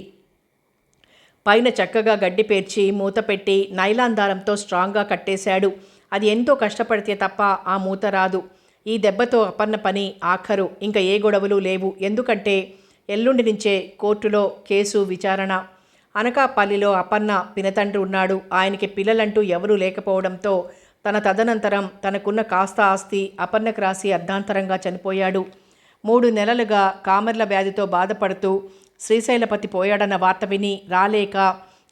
పైన చక్కగా గడ్డి పేర్చి మూత పెట్టి నైలాన్ దారంతో స్ట్రాంగ్గా కట్టేశాడు. అది ఎంతో కష్టపడితే తప్ప ఆ మూత రాదు. ఈ దెబ్బతో అపర్ణ పని ఆఖరు. ఇంకా ఏ గొడవలు లేవు. ఎందుకంటే ఎల్లుండి నుంచే కోర్టులో కేసు విచారణ. అనకాపల్లిలో అపర్ణ పినతండ్రి ఉన్నాడు. ఆయనకి పిల్లలంటూ ఎవరూ లేకపోవడంతో తన తదనంతరం తనకున్న కాస్త ఆస్తి అపర్ణకు రాసి అర్ధాంతరంగా చనిపోయాడు. 3 నెలలుగా కామెర్ల వ్యాధితో బాధపడుతూ శ్రీశైలపతి పోయాడన్న వార్త విని రాలేక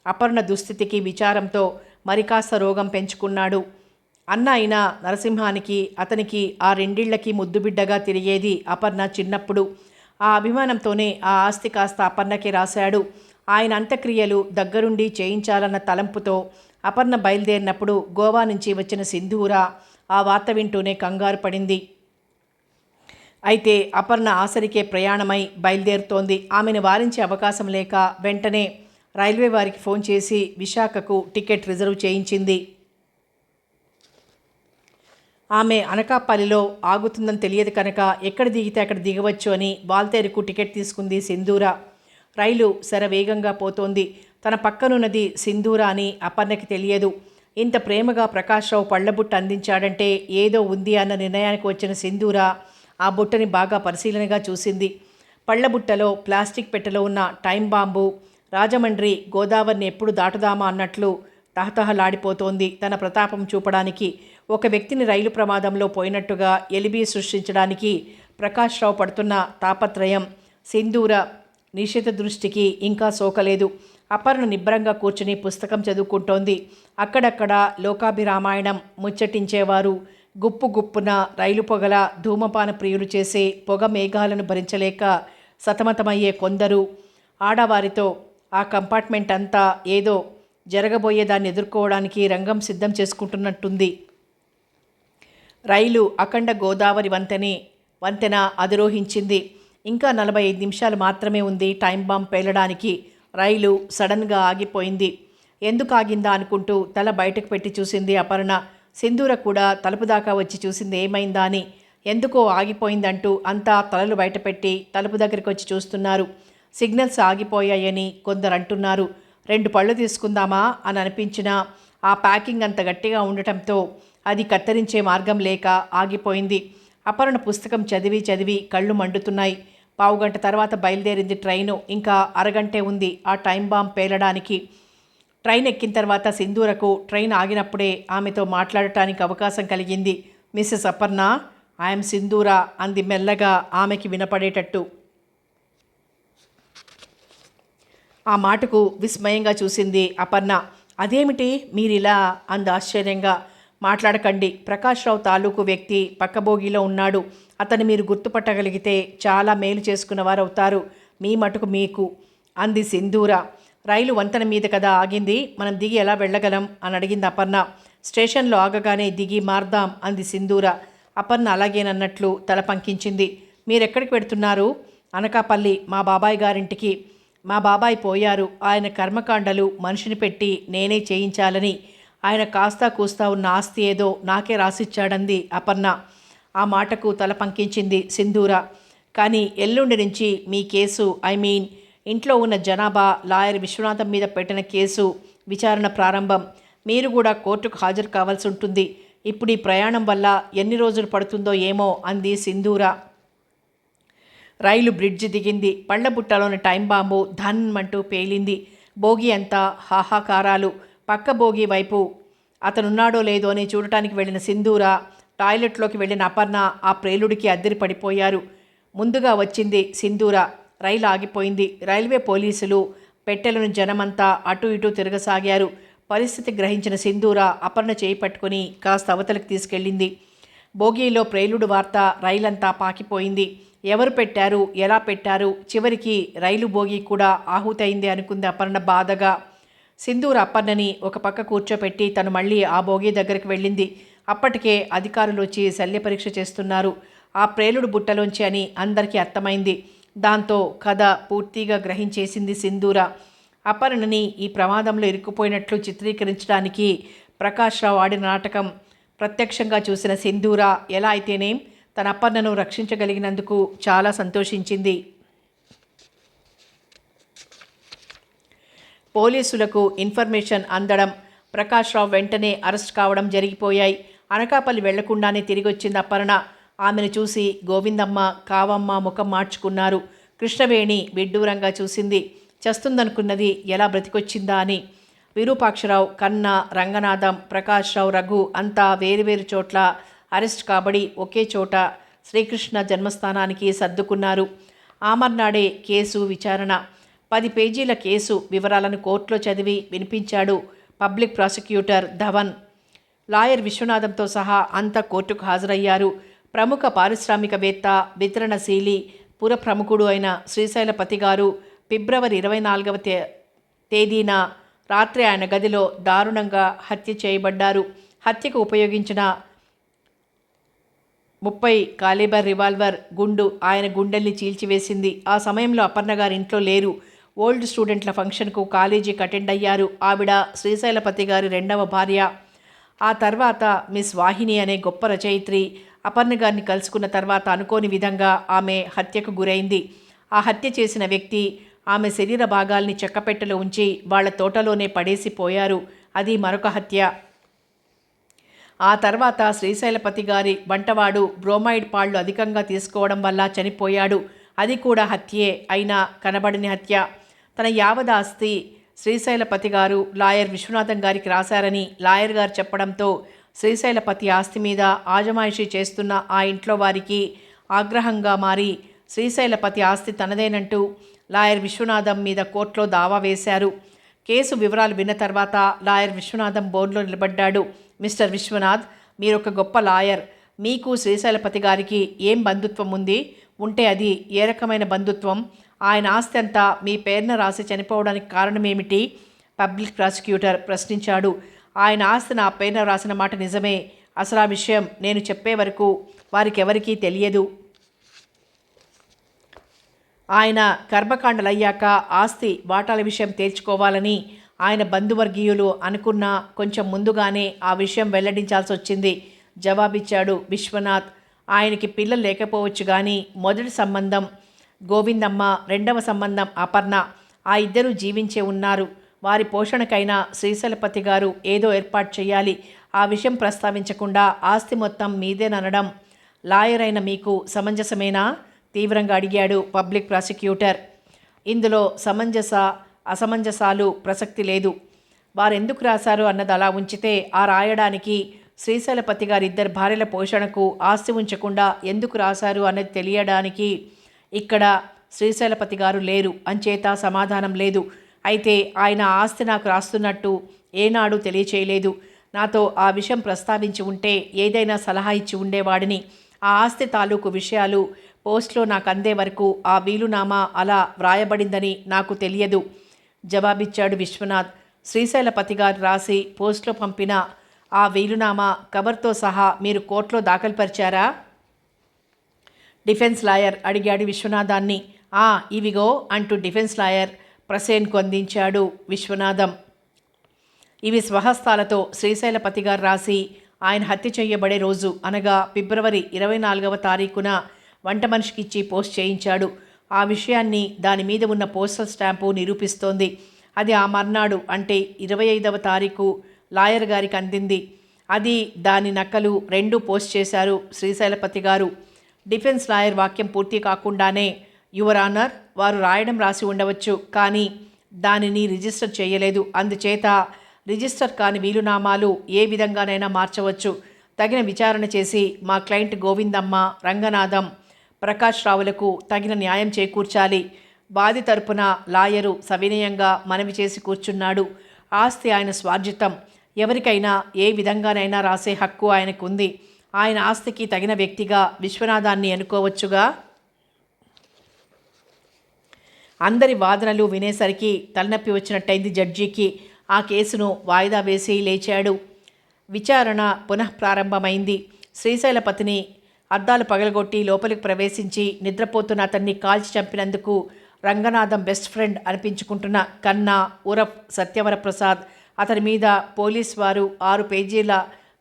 అపర్ణ దుస్థితికి విచారంతో మరికాస్త రోగం పెంచుకున్నాడు. అన్న అయిన నరసింహానికి అతనికి ఆ రెండిళ్లకి ముద్దుబిడ్డగా తిరిగేది అపర్ణ చిన్నప్పుడు. ఆ అభిమానంతోనే ఆ ఆస్తి కాస్త అపర్ణకి రాశాడు. ఆయన అంత్యక్రియలు దగ్గరుండి చేయించాలన్న తలంపుతో అపర్ణ బయలుదేరినప్పుడు గోవా నుంచి వచ్చిన సింధూర ఆ వార్త వింటూనే కంగారు పడింది. అయితే అపర్ణ ఆసరికే ప్రయాణమై బయలుదేరుతోంది. ఆమెను వారించే అవకాశం లేక వెంటనే రైల్వే వారికి ఫోన్ చేసి విశాఖకు టికెట్ రిజర్వ్ చేయించింది. ఆమె అనకాపల్లిలో ఆగుతుందని తెలియదు కనుక ఎక్కడ దిగితే అక్కడ దిగవచ్చు అని వాల్తేరుకు టికెట్ తీసుకుంది సింధూర. రైలు శరవేగంగా పోతోంది. తన పక్కనున్నది సింధూర అని అపర్ణకి తెలియదు. ఇంత ప్రేమగా ప్రకాశ్రావు పళ్ళబుట్ట అందించాడంటే ఏదో ఉంది అన్న నిర్ణయానికి వచ్చిన సింధూర ఆ బుట్టని బాగా పరిశీలనగా చూసింది. పళ్ళబుట్టలో ప్లాస్టిక్ పెట్టెలో ఉన్న టైం బాంబు రాజమండ్రి గోదావరిని ఎప్పుడు దాటుదామా అన్నట్లు తహతహలాడిపోతోంది. తన ప్రతాపం చూపడానికి ఒక వ్యక్తిని రైలు ప్రమాదంలో పోయినట్టుగా ఎలిబి సృష్టించడానికి ప్రకాశ్రావు పడుతున్న తాపత్రయం సింధూర నిశిత దృష్టికి ఇంకా సోకలేదు. అపర్ణ నిబ్బరంగా కూర్చుని పుస్తకం చదువుకుంటోంది. అక్కడక్కడ లోకాభిరామాయణం ముచ్చటించేవారు, గుప్పు గుప్పున రైలు పొగల ధూమపాన ప్రియులు చేసే పొగ మేఘాలను భరించలేక సతమతమయ్యే కొందరు, ఆడవారితో ఆ కంపార్ట్మెంట్ అంతా ఏదో జరగబోయేదాన్ని ఎదుర్కోవడానికి రంగం సిద్ధం చేసుకుంటున్నట్టుంది. రైలు అఖండ గోదావరి వంతెన అధిరోహించింది. ఇంకా 45 నిమిషాలు మాత్రమే ఉంది టైం బాంబ్ పేలడానికి. రైలు సడన్గా ఆగిపోయింది. ఎందుకు ఆగిందా అనుకుంటూ తల బయటకు పెట్టి చూసింది అపర్ణ. సింధూర కూడా తలుపు దాకా వచ్చి చూసింది ఏమైందా అని. ఎందుకో ఆగిపోయిందంటూ అంతా తలలు బయటపెట్టి తలుపు దగ్గరికి వచ్చి చూస్తున్నారు. సిగ్నల్స్ ఆగిపోయాయని కొందరు అంటున్నారు. 2 పళ్ళు తీసుకుందామా అని అనిపించినా ఆ ప్యాకింగ్ అంత గట్టిగా ఉండటంతో అది కత్తిరించే మార్గం లేక ఆగిపోయింది. అపర్ణ పుస్తకం చదివి కళ్ళు మండుతున్నాయి. పావుగంట తర్వాత బయలుదేరింది ట్రైను. ఇంకా అరగంటే ఉంది ఆ టైం బాంబ్ పేలడానికి. ట్రైన్ ఎక్కిన తర్వాత సింధూరకు ట్రైన్ ఆగినప్పుడే ఆమెతో మాట్లాడటానికి అవకాశం కలిగింది. మిస్సెస్ అపర్ణ, ఐఎమ్ సింధూర అంది మెల్లగా ఆమెకి వినపడేటట్టు. ఆ మాటకు విస్మయంగా చూసింది అపర్ణ. అదేమిటి మీరిలా అంది ఆశ్చర్యంగా. మాట్లాడకండి, ప్రకాశ్రావు తాలూకు వ్యక్తి పక్క బోగీలో ఉన్నాడు. అతన్ని మీరు గుర్తుపట్టగలిగితే చాలా మేలు చేసుకున్నవారు అవుతారు. మీ మటుకు మీకు అంది సింధూర. రైలు వంతెన మీద కదా ఆగింది, మనం దిగి ఎలా వెళ్ళగలం అని అడిగింది అపర్ణ. స్టేషన్లో ఆగగానే దిగి మార్దాం అంది సింధూర. అపర్ణ అలాగేనన్నట్లు తల పంకించింది. మీరెక్కడికి పెడుతున్నారు? అనకాపల్లి, మా బాబాయ్ గారింటికి. మా బాబాయ్ పోయారు. ఆయన కర్మకాండలు మనిషిని పెట్టి నేనే చేయించాలని. ఆయన కాస్తా కూస్తా ఉన్న ఆస్తి ఏదో నాకే రాసిచ్చాడంది అపర్ణ. ఆ మాటకు తల పంకించింది సింధూర. కానీ ఎల్లుండి నుంచి మీ కేసు ఇంట్లో ఉన్న జనాభా లాయర్ విశ్వనాథం మీద పెట్టిన కేసు విచారణ ప్రారంభం. మీరు కూడా కోర్టుకు హాజరు కావాల్సి ఉంటుంది. ఇప్పుడు ఈ ప్రయాణం వల్ల ఎన్ని రోజులు పడుతుందో ఏమో అంది సింధూర. రైలు బ్రిడ్జి దిగింది. పళ్ళబుట్టలోని టైం బాంబు ధన్మంటూ పేలింది. బోగి అంతా హాహాకారాలు. పక్క బోగి వైపు అతనున్నాడో లేదో అని చూడటానికి వెళ్ళిన సింధూర, టాయిలెట్లోకి వెళ్ళిన అపర్ణ ఆ ప్రేలుడికి అద్దరి పడిపోయారు. ముందుగా వచ్చింది సింధూర. రైలు ఆగిపోయింది. రైల్వే పోలీసులు పెట్టెలను జనమంతా అటు ఇటు తిరగసాగారు. పరిస్థితి గ్రహించిన సింధూర అపర్ణ చేయి పట్టుకుని కాస్త అవతలకు తీసుకెళ్ళింది. బోగీలో ప్రేలుడు వార్త రైలంతా పాకిపోయింది. ఎవరు పెట్టారు, ఎలా పెట్టారు, చివరికి రైలు బోగి కూడా ఆహుతైంది అనుకుంది అపర్ణ బాధగా. సింధూర అపర్ణని ఒక పక్క కూర్చోపెట్టి తను మళ్ళీ ఆ బోగి దగ్గరికి వెళ్ళింది. అప్పటికే అధికారులు వచ్చి శల్య పరీక్ష చేస్తున్నారు. ఆ ప్రేలుడు బుట్టలోంచి అని అందరికీ అర్థమైంది. దాంతో కథ పూర్తిగా గ్రహించేసింది సింధూర. అపర్ణని ఈ ప్రమాదంలో ఇరుక్కుపోయినట్లు చిత్రీకరించడానికి ప్రకాశ్రావు ఆడిన నాటకం ప్రత్యక్షంగా చూసిన సింధూర ఎలా అయితేనేం తన అపర్ణను రక్షించగలిగినందుకు చాలా సంతోషించింది. పోలీసులకు ఇన్ఫర్మేషన్ అందడం, ప్రకాశ్రావు వెంటనే అరెస్ట్ కావడం జరిగిపోయాయి. అనకాపల్లి వెళ్లకుండానే తిరిగొచ్చింది అపర్ణ. ఆమెను చూసి గోవిందమ్మ, కావమ్మ ముఖం మార్చుకున్నారు. కృష్ణవేణి విడ్డూరంగా చూసింది. చస్తుందనుకున్నది ఎలా బ్రతికొచ్చిందా అని. విరూపాక్షరావు, కన్న, రంగనాథం, ప్రకాశ్రావు, రఘు అంతా వేరువేరు చోట్ల అరెస్ట్ కాబడి ఒకే చోట శ్రీకృష్ణ జన్మస్థానానికి సర్దుకున్నారు. ఆమర్నాడే కేసు విచారణ. 10 పేజీల కేసు వివరాలను కోర్టులో చదివి వినిపించాడు పబ్లిక్ ప్రాసిక్యూటర్ ధవన్. లాయర్ విశ్వనాథంతో సహా అంతా కోర్టుకు హాజరయ్యారు. ప్రముఖ పారిశ్రామికవేత్త, వితరణశీలి, పుర ప్రముఖుడు అయిన శ్రీశైలపతి గారు ఫిబ్రవరి 24వ తేదీన రాత్రి ఆయన గదిలో దారుణంగా హత్య చేయబడ్డారు. హత్యకు ఉపయోగించిన 30 కాలిబర్ రివాల్వర్ గుండు ఆయన గుండెల్ని చీల్చివేసింది. ఆ సమయంలో అపర్ణ గారు ఇంట్లో లేరు. ఓల్డ్ స్టూడెంట్ల ఫంక్షన్కు కాలేజీకి అటెండ్ అయ్యారు. ఆవిడ శ్రీశైలపతి గారి 2వ భార్య. ఆ తర్వాత మిస్ వాహిని అనే గొప్ప రచయిత్రి అపర్ణ గారిని కలుసుకున్న తర్వాత అనుకోని విధంగా ఆమె హత్యకు గురైంది. ఆ హత్య చేసిన వ్యక్తి ఆమె శరీర భాగాల్ని చెక్కపెట్టెలో ఉంచి వాళ్ల తోటలోనే పడేసిపోయారు. అది మరొక హత్య. ఆ తర్వాత శ్రీశైలపతి గారి వంటవాడు బ్రోమైడ్ పాళ్లు అధికంగా తీసుకోవడం వల్ల చనిపోయాడు. అది కూడా హత్యే, అయినా కనబడని హత్య. తన యావదాస్తి శ్రీశైలపతి గారు లాయర్ విశ్వనాథం గారికి రాశారని లాయర్ గారు చెప్పడంతో శ్రీశైలపతి ఆస్తి మీద ఆజమాయిషీ చేస్తున్న ఆ ఇంట్లో వారికి ఆగ్రహంగా మారి శ్రీశైలపతి ఆస్తి తనదేనంటూ లాయర్ విశ్వనాథం మీద కోర్టులో దావా వేశారు. కేసు వివరాలు విన్న తర్వాత లాయర్ విశ్వనాథం బోన్లో నిలబడ్డాడు. మిస్టర్ విశ్వనాథ్, మీరొక గొప్ప లాయర్. మీకు శ్రీశైలపతి గారికి ఏం బంధుత్వం ఉంది? ఉంటే అది ఏ రకమైన బంధుత్వం? ఆయన ఆస్తి అంతా మీ పేరున రాసి చనిపోవడానికి కారణమేమిటి? పబ్లిక్ ప్రాసిక్యూటర్ ప్రశ్నించాడు. ఆయన ఆస్తి నా పేరున రాసిన మాట నిజమే. అసలు ఆ విషయం నేను చెప్పే వరకు వారికెవరికీ తెలియదు. ఆయన కర్మకాండలయ్యాక ఆస్తి వాటాల విషయం తేల్చుకోవాలని ఆయన బంధువర్గీయులు అనుకున్న కొంచెం ముందుగానే ఆ విషయం వెల్లడించాల్సి వచ్చింది జవాబిచ్చాడు విశ్వనాథ్. ఆయనకి పిల్లలు లేకపోవచ్చు కానీ మొదటి సంబంధం గోవిందమ్మ, 2వ సంబంధం అపర్ణ, ఆ ఇద్దరూ జీవించే ఉన్నారు. వారి పోషణకైనా శ్రీశైలపతి గారు ఏదో ఏర్పాటు చేయాలి. ఆ విషయం ప్రస్తావించకుండా ఆస్తి మొత్తం మీదేననడం లాయర్ అయిన మీకు సమంజసమేనా? తీవ్రంగా అడిగాడు పబ్లిక్ ప్రాసిక్యూటర్. ఇందులో అసమంజసాలు ప్రసక్తి లేదు. వారెందుకు రాశారు అన్నది అలా ఉంచితే ఆ రాయడానికి శ్రీశైలపతి గారి 2 భార్యల పోషణకు ఆస్తి ఉంచకుండా ఎందుకు రాశారు అన్నది తెలియడానికి ఇక్కడ శ్రీశైలపతి గారు లేరు, అంచేత సమాధానం లేదు. అయితే ఆయన ఆస్తి నాకు రాస్తున్నట్టు ఏనాడు తెలియచేయలేదు. నాతో ఆ విషయం ప్రస్తావించి ఉంటే ఏదైనా సలహా ఇచ్చి ఉండేవాడిని. ఆ ఆస్తి తాలూకు విషయాలు పోస్ట్లో నాకు అందే వరకు ఆ వీలునామా అలా వ్రాయబడిందని నాకు తెలియదు జవాబిచ్చాడు విశ్వనాథ్. శ్రీశైలపతి గారు రాసి పోస్ట్లో పంపిన ఆ వీలునామా కవర్తో సహా మీరు కోర్టులో దాఖలుపరిచారా? డిఫెన్స్ లాయర్ అడిగాడు విశ్వనాథాన్ని. ఇవిగో అంటూ డిఫెన్స్ లాయర్ ప్రసేన్కు అందించాడు విశ్వనాథం. ఇవి స్వహస్తాలతో శ్రీశైలపతి గారు రాసి ఆయన హత్య చేయబడే రోజు అనగా ఫిబ్రవరి 24వ తారీఖున వంట మనిషికి ఇచ్చి పోస్ట్ చేయించాడు. ఆ విషయాన్ని దాని మీద ఉన్న పోస్టల్ స్టాంపు నిరూపిస్తోంది. అది ఆ మర్నాడు అంటే 25వ తారీఖు లాయర్ గారికి అందింది. అది దాని నకలు 2 పోస్ట్ చేశారు శ్రీశైలపతి గారు. డిఫెన్స్ లాయర్ వాక్యం పూర్తి కాకుండానే యువర్ ఆనర్, వారు రాయడం రాసి ఉండవచ్చు కానీ దానిని రిజిస్టర్ చేయలేదు. అందుచేత రిజిస్టర్ కాని వీలునామాలు ఏ విధంగానైనా మార్చవచ్చు. తగిన విచారణ చేసి మా క్లయింట్ గోవిందమ్మ, రంగనాథం, ప్రకాష్ రావులకు తగిన న్యాయం చేకూర్చాలి. బాది తరపున లాయరు సవినయంగా మనవి చేసి కూర్చున్నాడు. ఆస్తి ఆయన స్వార్జితం. ఎవరికైనా ఏ విధంగానైనా రాసే హక్కు ఆయనకుంది. ఆయన ఆస్తికి తగిన వ్యక్తిగా విశ్వనాథాన్ని అనుకోవచ్చుగా. అందరి వాదనలు వినేసరికి తలనొప్పి వచ్చినట్టయింది జడ్జికి. ఆ కేసును వాయిదా వేసి లేచాడు. విచారణ పునఃప్రారంభమైంది. శ్రీశైలపతిని అద్దాలు పగలగొట్టి లోపలికి ప్రవేశించి నిద్రపోతున్న అతన్ని కాల్చి చంపినందుకు రంగనాథం బెస్ట్ ఫ్రెండ్ అనిపించుకుంటున్న కన్నా ఉరఫ్ సత్యవరప్రసాద్, అతని మీద పోలీస్ వారు 6 పేజీల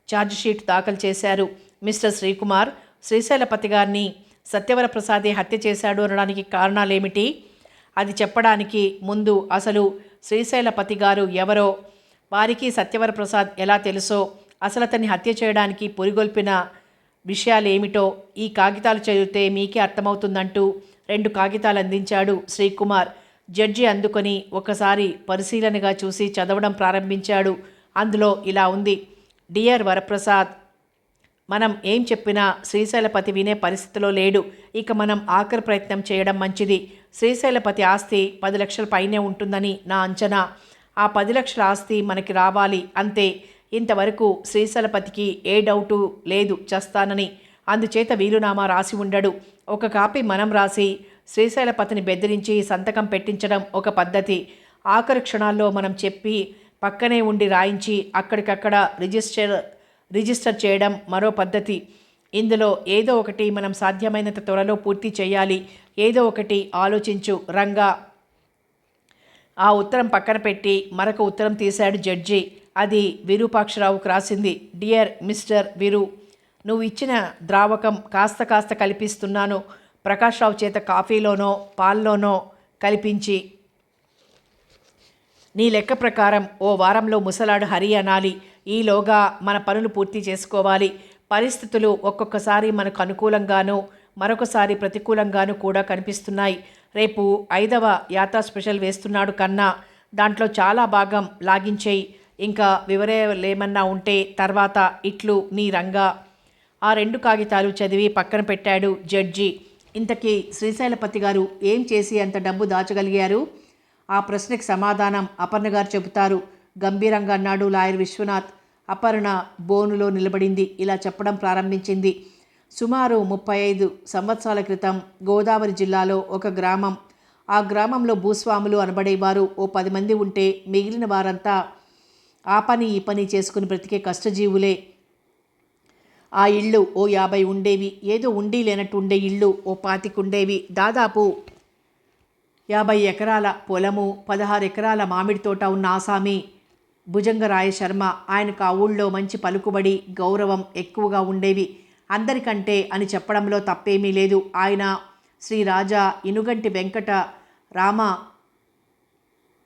ఛార్జ్షీట్ దాఖలు చేశారు. మిస్టర్ శ్రీకుమార్, శ్రీశైలపతి గారిని సత్యవరప్రసాదే హత్య చేశాడు అనడానికి కారణాలేమిటి? అది చెప్పడానికి ముందు అసలు శ్రీశైలపతి గారు ఎవరో, వారికి సత్యవరప్రసాద్ ఎలా తెలుసో, అసలు అతన్ని హత్య చేయడానికి పొరిగొల్పిన విషయాలేమిటో ఈ కాగితాలు చదివితే మీకే అర్థమవుతుందంటూ 2 కాగితాలు అందించాడు శ్రీకుమార్. జడ్జి అందుకొని ఒకసారి పరిశీలనగా చూసి చదవడం ప్రారంభించాడు. అందులో ఇలా ఉంది: డియర్ వరప్రసాద్, మనం ఏం చెప్పినా శ్రీశైలపతి వినే పరిస్థితిలో లేడు. ఇక మనం ఆఖరి ప్రయత్నం చేయడం మంచిది. శ్రీశైలపతి ఆస్తి 10 లక్షల పైనే ఉంటుందని నా అంచనా. ఆ 10 లక్షల ఆస్తి మనకి రావాలి అంతే. ఇంతవరకు శ్రీశైలపతికి ఏ డౌటు లేదు చస్తానని. అందుచేత వీలునామా రాసి ఉండడు. ఒక కాపీ మనం రాసి శ్రీశైలపతిని బెదిరించి సంతకం పెట్టించడం ఒక పద్ధతి. ఆఖరి క్షణాల్లో మనం చెప్పి పక్కనే ఉండి రాయించి అక్కడికక్కడ రిజిస్టర్ చేయడం మరో పద్ధతి. ఇందులో ఏదో ఒకటి మనం సాధ్యమైనంత త్వరలో పూర్తి చేయాలి. ఏదో ఒకటి ఆలోచించు రంగా. ఆ ఉత్తరం పక్కన పెట్టి మరొక ఉత్తరం తీశాడు జడ్జి. అది విరూపాక్షరావుకు రాసింది. డియర్ మిస్టర్ విరు, నువ్వు ఇచ్చిన ద్రావకం కాస్త కల్పిస్తున్నాను. ప్రకాశ్రావు చేత కాఫీలోనో పాల్లోనో కలిపించి నీ లెక్క ప్రకారం ఓ వారంలో ముసలాడు హరి అనాలి. ఈలోగా మన పనులు పూర్తి చేసుకోవాలి. పరిస్థితులు ఒక్కొక్కసారి మనకు అనుకూలంగానూ మరొకసారి ప్రతికూలంగానూ కూడా కనిపిస్తున్నాయి. రేపు 5వ యాత్ర స్పెషల్ వేస్తున్నాడు కన్నా. దాంట్లో చాలా భాగం లాగించేయి. ఇంకా వివరాలేమన్నా ఉంటే తర్వాత ఇట్లు నీ రంగా. ఆ 2 కాగితాలు చదివి పక్కన పెట్టాడు జడ్జి. ఇంతకీ శ్రీశైలపతి గారు ఏం చేసి అంత డబ్బు దాచగలిగారు? ఆ ప్రశ్నకి సమాధానం అపర్ణ గారు చెబుతారు గంభీరంగా అన్నాడు లాయర్ విశ్వనాథ్. అపర్ణ బోనులో నిలబడింది. ఇలా చెప్పడం ప్రారంభించింది. సుమారు 35 సంవత్సరాల క్రితం గోదావరి జిల్లాలో ఒక గ్రామం. ఆ గ్రామంలో భూస్వాములు అనబడేవారు ఓ 10 మంది ఉంటే మిగిలిన వారంతా ఆ పని ఈ పని చేసుకుని బ్రతికే కష్టజీవులే. ఆ ఇళ్ళు ఓ 50 ఉండేవి. ఏదో ఉండి లేనట్టు ఉండే ఇళ్ళు ఓ 25 ఉండేవి. దాదాపు 50 ఎకరాల పొలము, 16 ఎకరాల మామిడి తోట ఉన్న ఆసామి భుజంగరాయ శర్మ. ఆయనకు ఆ ఊళ్ళో మంచి పలుకుబడి, గౌరవం ఎక్కువగా ఉండేవి. అందరికంటే అని చెప్పడంలో తప్పేమీ లేదు. ఆయన శ్రీ రాజా ఇనుగంటి వెంకట రామ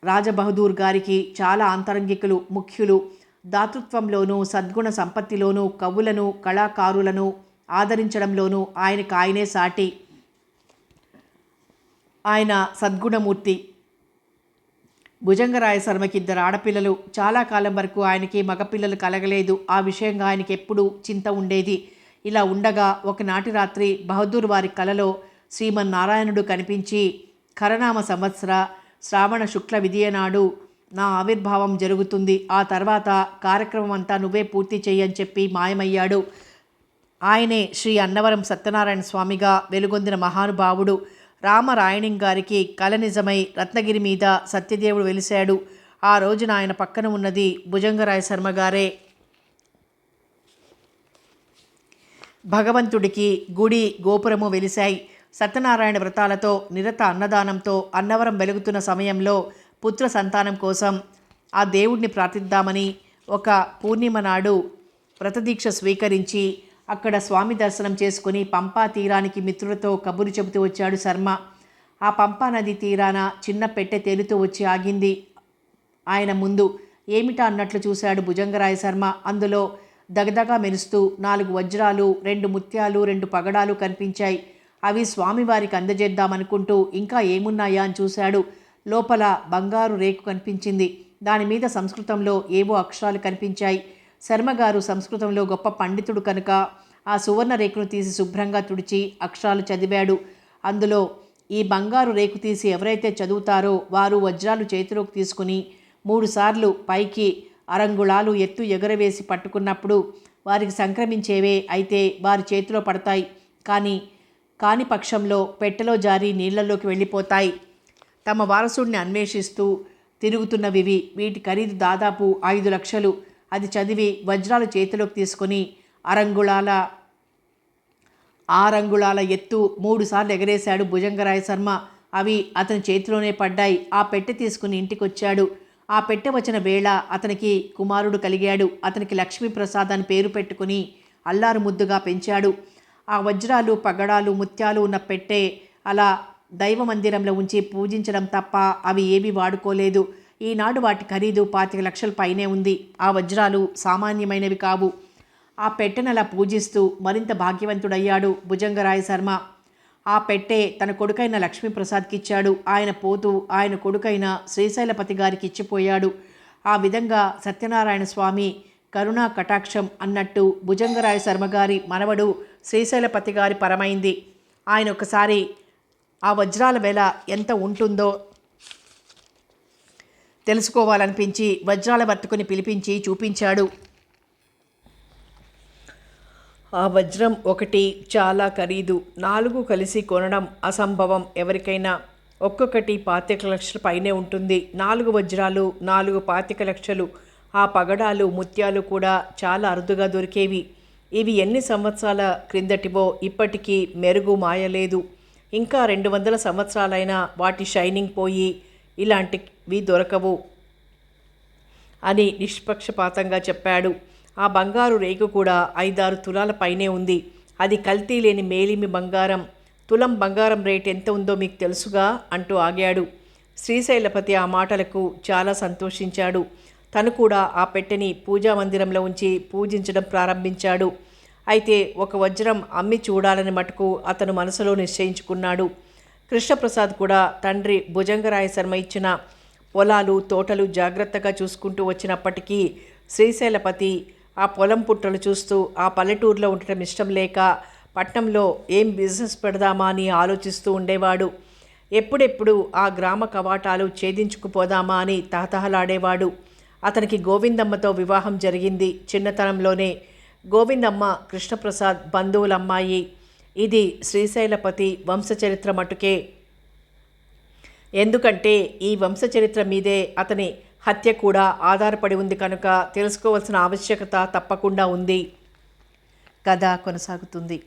రాజబహదూర్ గారికి చాలా ఆంతరంగికులు, ముఖ్యులు. దాతృత్వంలోనూ సద్గుణ సంపత్తిలోనూ కవులను కళాకారులను ఆదరించడంలోనూ ఆయనే సాటి. ఆయన సద్గుణమూర్తి. భుజంగరాయ శర్మకి 2 ఆడపిల్లలు. చాలా కాలం వరకు ఆయనకి మగపిల్లలు కలగలేదు. ఆ విషయంగా ఆయనకి ఎప్పుడూ చింత ఉండేది. ఇలా ఉండగా ఒకనాటి రాత్రి బహదూర్ వారి కలలో శ్రీమన్నారాయణుడు కనిపించి, ఖరనామ సంవత్సర శ్రావణ శుక్ల విధియనాడు నా ఆవిర్భావం జరుగుతుంది. ఆ తర్వాత కార్యక్రమం అంతా నువ్వే పూర్తి చెయ్యని చెప్పి మాయమయ్యాడు. ఆయనే శ్రీ అన్నవరం సత్యనారాయణ స్వామిగా వెలుగొందిన మహానుభావుడు. రామరాయణం గారికి కల నిజమై రత్నగిరి మీద సత్యదేవుడు వెలిశాడు. ఆ రోజున ఆయన పక్కన ఉన్నది భుజంగరాయ శర్మ గారే. భగవంతుడికి గుడి గోపురము వెలిశాయి. సత్యనారాయణ వ్రతాలతో నిరత అన్నదానంతో అన్నవరం వెలుగుతున్న సమయంలో పుత్ర సంతానం కోసం ఆ దేవుడిని ప్రార్థిద్దామని ఒక పూర్ణిమ నాడు వ్రతదీక్ష స్వీకరించి అక్కడ స్వామి దర్శనం చేసుకుని పంపా తీరానికి మిత్రులతో కబురు చెబుతూ వచ్చాడు శర్మ. ఆ పంపా నది తీరాన చిన్న పెట్టె తేలుతూ వచ్చి ఆగింది ఆయన ముందు. ఏమిటా అన్నట్లు చూశాడు భుజంగరాయ శర్మ. అందులో దగదగా మెరుస్తూ 4 వజ్రాలు, 2 ముత్యాలు, 2 పగడాలు కనిపించాయి. అవి స్వామివారికి అందజేద్దామనుకుంటూ ఇంకా ఏమున్నాయా అని చూశాడు. లోపల బంగారు రేకు కనిపించింది. దానిమీద సంస్కృతంలో ఏవో అక్షరాలు కనిపించాయి. శర్మగారు సంస్కృతంలో గొప్ప పండితుడు కనుక ఆ సువర్ణ రేకును తీసి శుభ్రంగా తుడిచి అక్షరాలు చదివాడు. అందులో ఈ బంగారు రేకు తీసి ఎవరైతే చదువుతారో వారు వజ్రాలు చేతిలోకి తీసుకుని 3 సార్లు పైకి అరంగుళాలు ఎత్తు ఎగరవేసి పట్టుకున్నప్పుడు వారికి సంక్రమించేవే అయితే వారి చేతిలో పడతాయి. కాని పక్షంలో పెట్టెలో జారి నీళ్లలోకి వెళ్ళిపోతాయి. తమ వారసుడిని అన్వేషిస్తూ తిరుగుతున్నవివి. వీటి ఖరీదు దాదాపు 5 లక్షలు. అది చదివి వజ్రాలు చేతిలోకి తీసుకుని ఆరంగుళాల ఎత్తు 3 సార్లు ఎగరేశాడు భుజంగరాయ శర్మ. అవి అతని చేతిలోనే పడ్డాయి. ఆ పెట్టె తీసుకుని ఇంటికొచ్చాడు. ఆ పెట్టె వచ్చిన వేళ అతనికి కుమారుడు కలిగాడు. అతనికి లక్ష్మీప్రసాద్ అని పేరు పెట్టుకుని అల్లారు ముద్దుగా పెంచాడు. ఆ వజ్రాలు, పగడాలు, ముత్యాలు ఉన్న పెట్టె అలా దైవ మందిరంలో ఉంచి పూజించడం తప్ప అవి ఏమీ వాడుకోలేదు. ఈనాడు వాటి ఖరీదు 25 లక్షల పైనే ఉంది. ఆ వజ్రాలు సామాన్యమైనవి కావు. ఆ పెట్టెనలా పూజిస్తూ మరింత భాగ్యవంతుడయ్యాడు భుజంగరాయ శర్మ. ఆ పెట్టె తన కొడుకైన లక్ష్మీప్రసాద్కిచ్చాడు. ఆయన పోతూ ఆయన కొడుకైన శ్రీశైలపతి గారికి ఇచ్చిపోయాడు. ఆ విధంగా సత్యనారాయణ స్వామి కరుణా కటాక్షం అన్నట్టు భుజంగరాయ శర్మగారి మనవడు శ్రీశైలపతి గారి పరమైంది. ఆయన ఒకసారి ఆ వజ్రాల వెల ఎంత ఉంటుందో తెలుసుకోవాలనిపించి వజ్రాల వర్తకుని పిలిపించి చూపించాడు. ఆ వజ్రం ఒకటి చాలా ఖరీదు. 4 కలిసి కొనడం అసంభవం ఎవరికైనా. ఒక్కొక్కటి 25 లక్షల పైనే ఉంటుంది. 4 వజ్రాలు 4 25 లక్షలు. ఆ పగడాలు ముత్యాలు కూడా చాలా అరుదుగా దొరికేవి. ఇవి ఎన్ని సంవత్సరాల క్రిందటివో ఇప్పటికీ మెరుగు మాయలేదు. ఇంకా 200 సంవత్సరాలైనా వాటి షైనింగ్ పోయి ఇలాంటివి దొరకవు అని నిష్పక్షపాతంగా చెప్పాడు. ఆ బంగారు రేకు కూడా 5-6 తులాల పైనే ఉంది. అది కల్తీ లేని మేలిమి బంగారం. తులం బంగారం రేట్ ఎంత ఉందో మీకు తెలుసుగా అంటూ ఆగాడు. శ్రీశైలపతి ఆ మాటలకు చాలా సంతోషించాడు. తను కూడా ఆ పెట్టెని పూజా మందిరంలో ఉంచి పూజించడం ప్రారంభించాడు. అయితే ఒక వజ్రం అమ్మి చూడాలని మటుకు అతను మనసులో నిశ్చయించుకున్నాడు. కృష్ణప్రసాద్ కూడా తండ్రి భుజంగరాయ శర్మ ఇచ్చిన పొలాలు తోటలు జాగ్రత్తగా చూసుకుంటూ వచ్చినప్పటికీ శ్రీశైలపతి ఆ పొలం పుట్టలు చూస్తూ ఆ పల్లెటూరులో ఉండటం ఇష్టం లేక పట్నంలో ఏం బిజినెస్ పెడదామా అని ఆలోచిస్తూ ఉండేవాడు. ఎప్పుడెప్పుడు ఆ గ్రామ కవాటాలు ఛేదించుకుపోదామా అని తహతహలాడేవాడు. అతనికి గోవిందమ్మతో వివాహం జరిగింది చిన్నతనంలోనే. గోవిందమ్మ కృష్ణప్రసాద్ బంధువులమ్మాయి. ఇది శ్రీశైలపతి వంశచరిత్ర మటుకే. ఎందుకంటే ఈ వంశచరిత్ర మీదే అతని హత్య కూడా ఆధారపడి ఉంది కనుక తెలుసుకోవాల్సిన ఆవశ్యకత తప్పకుండా ఉంది. కథ కొనసాగుతుంది.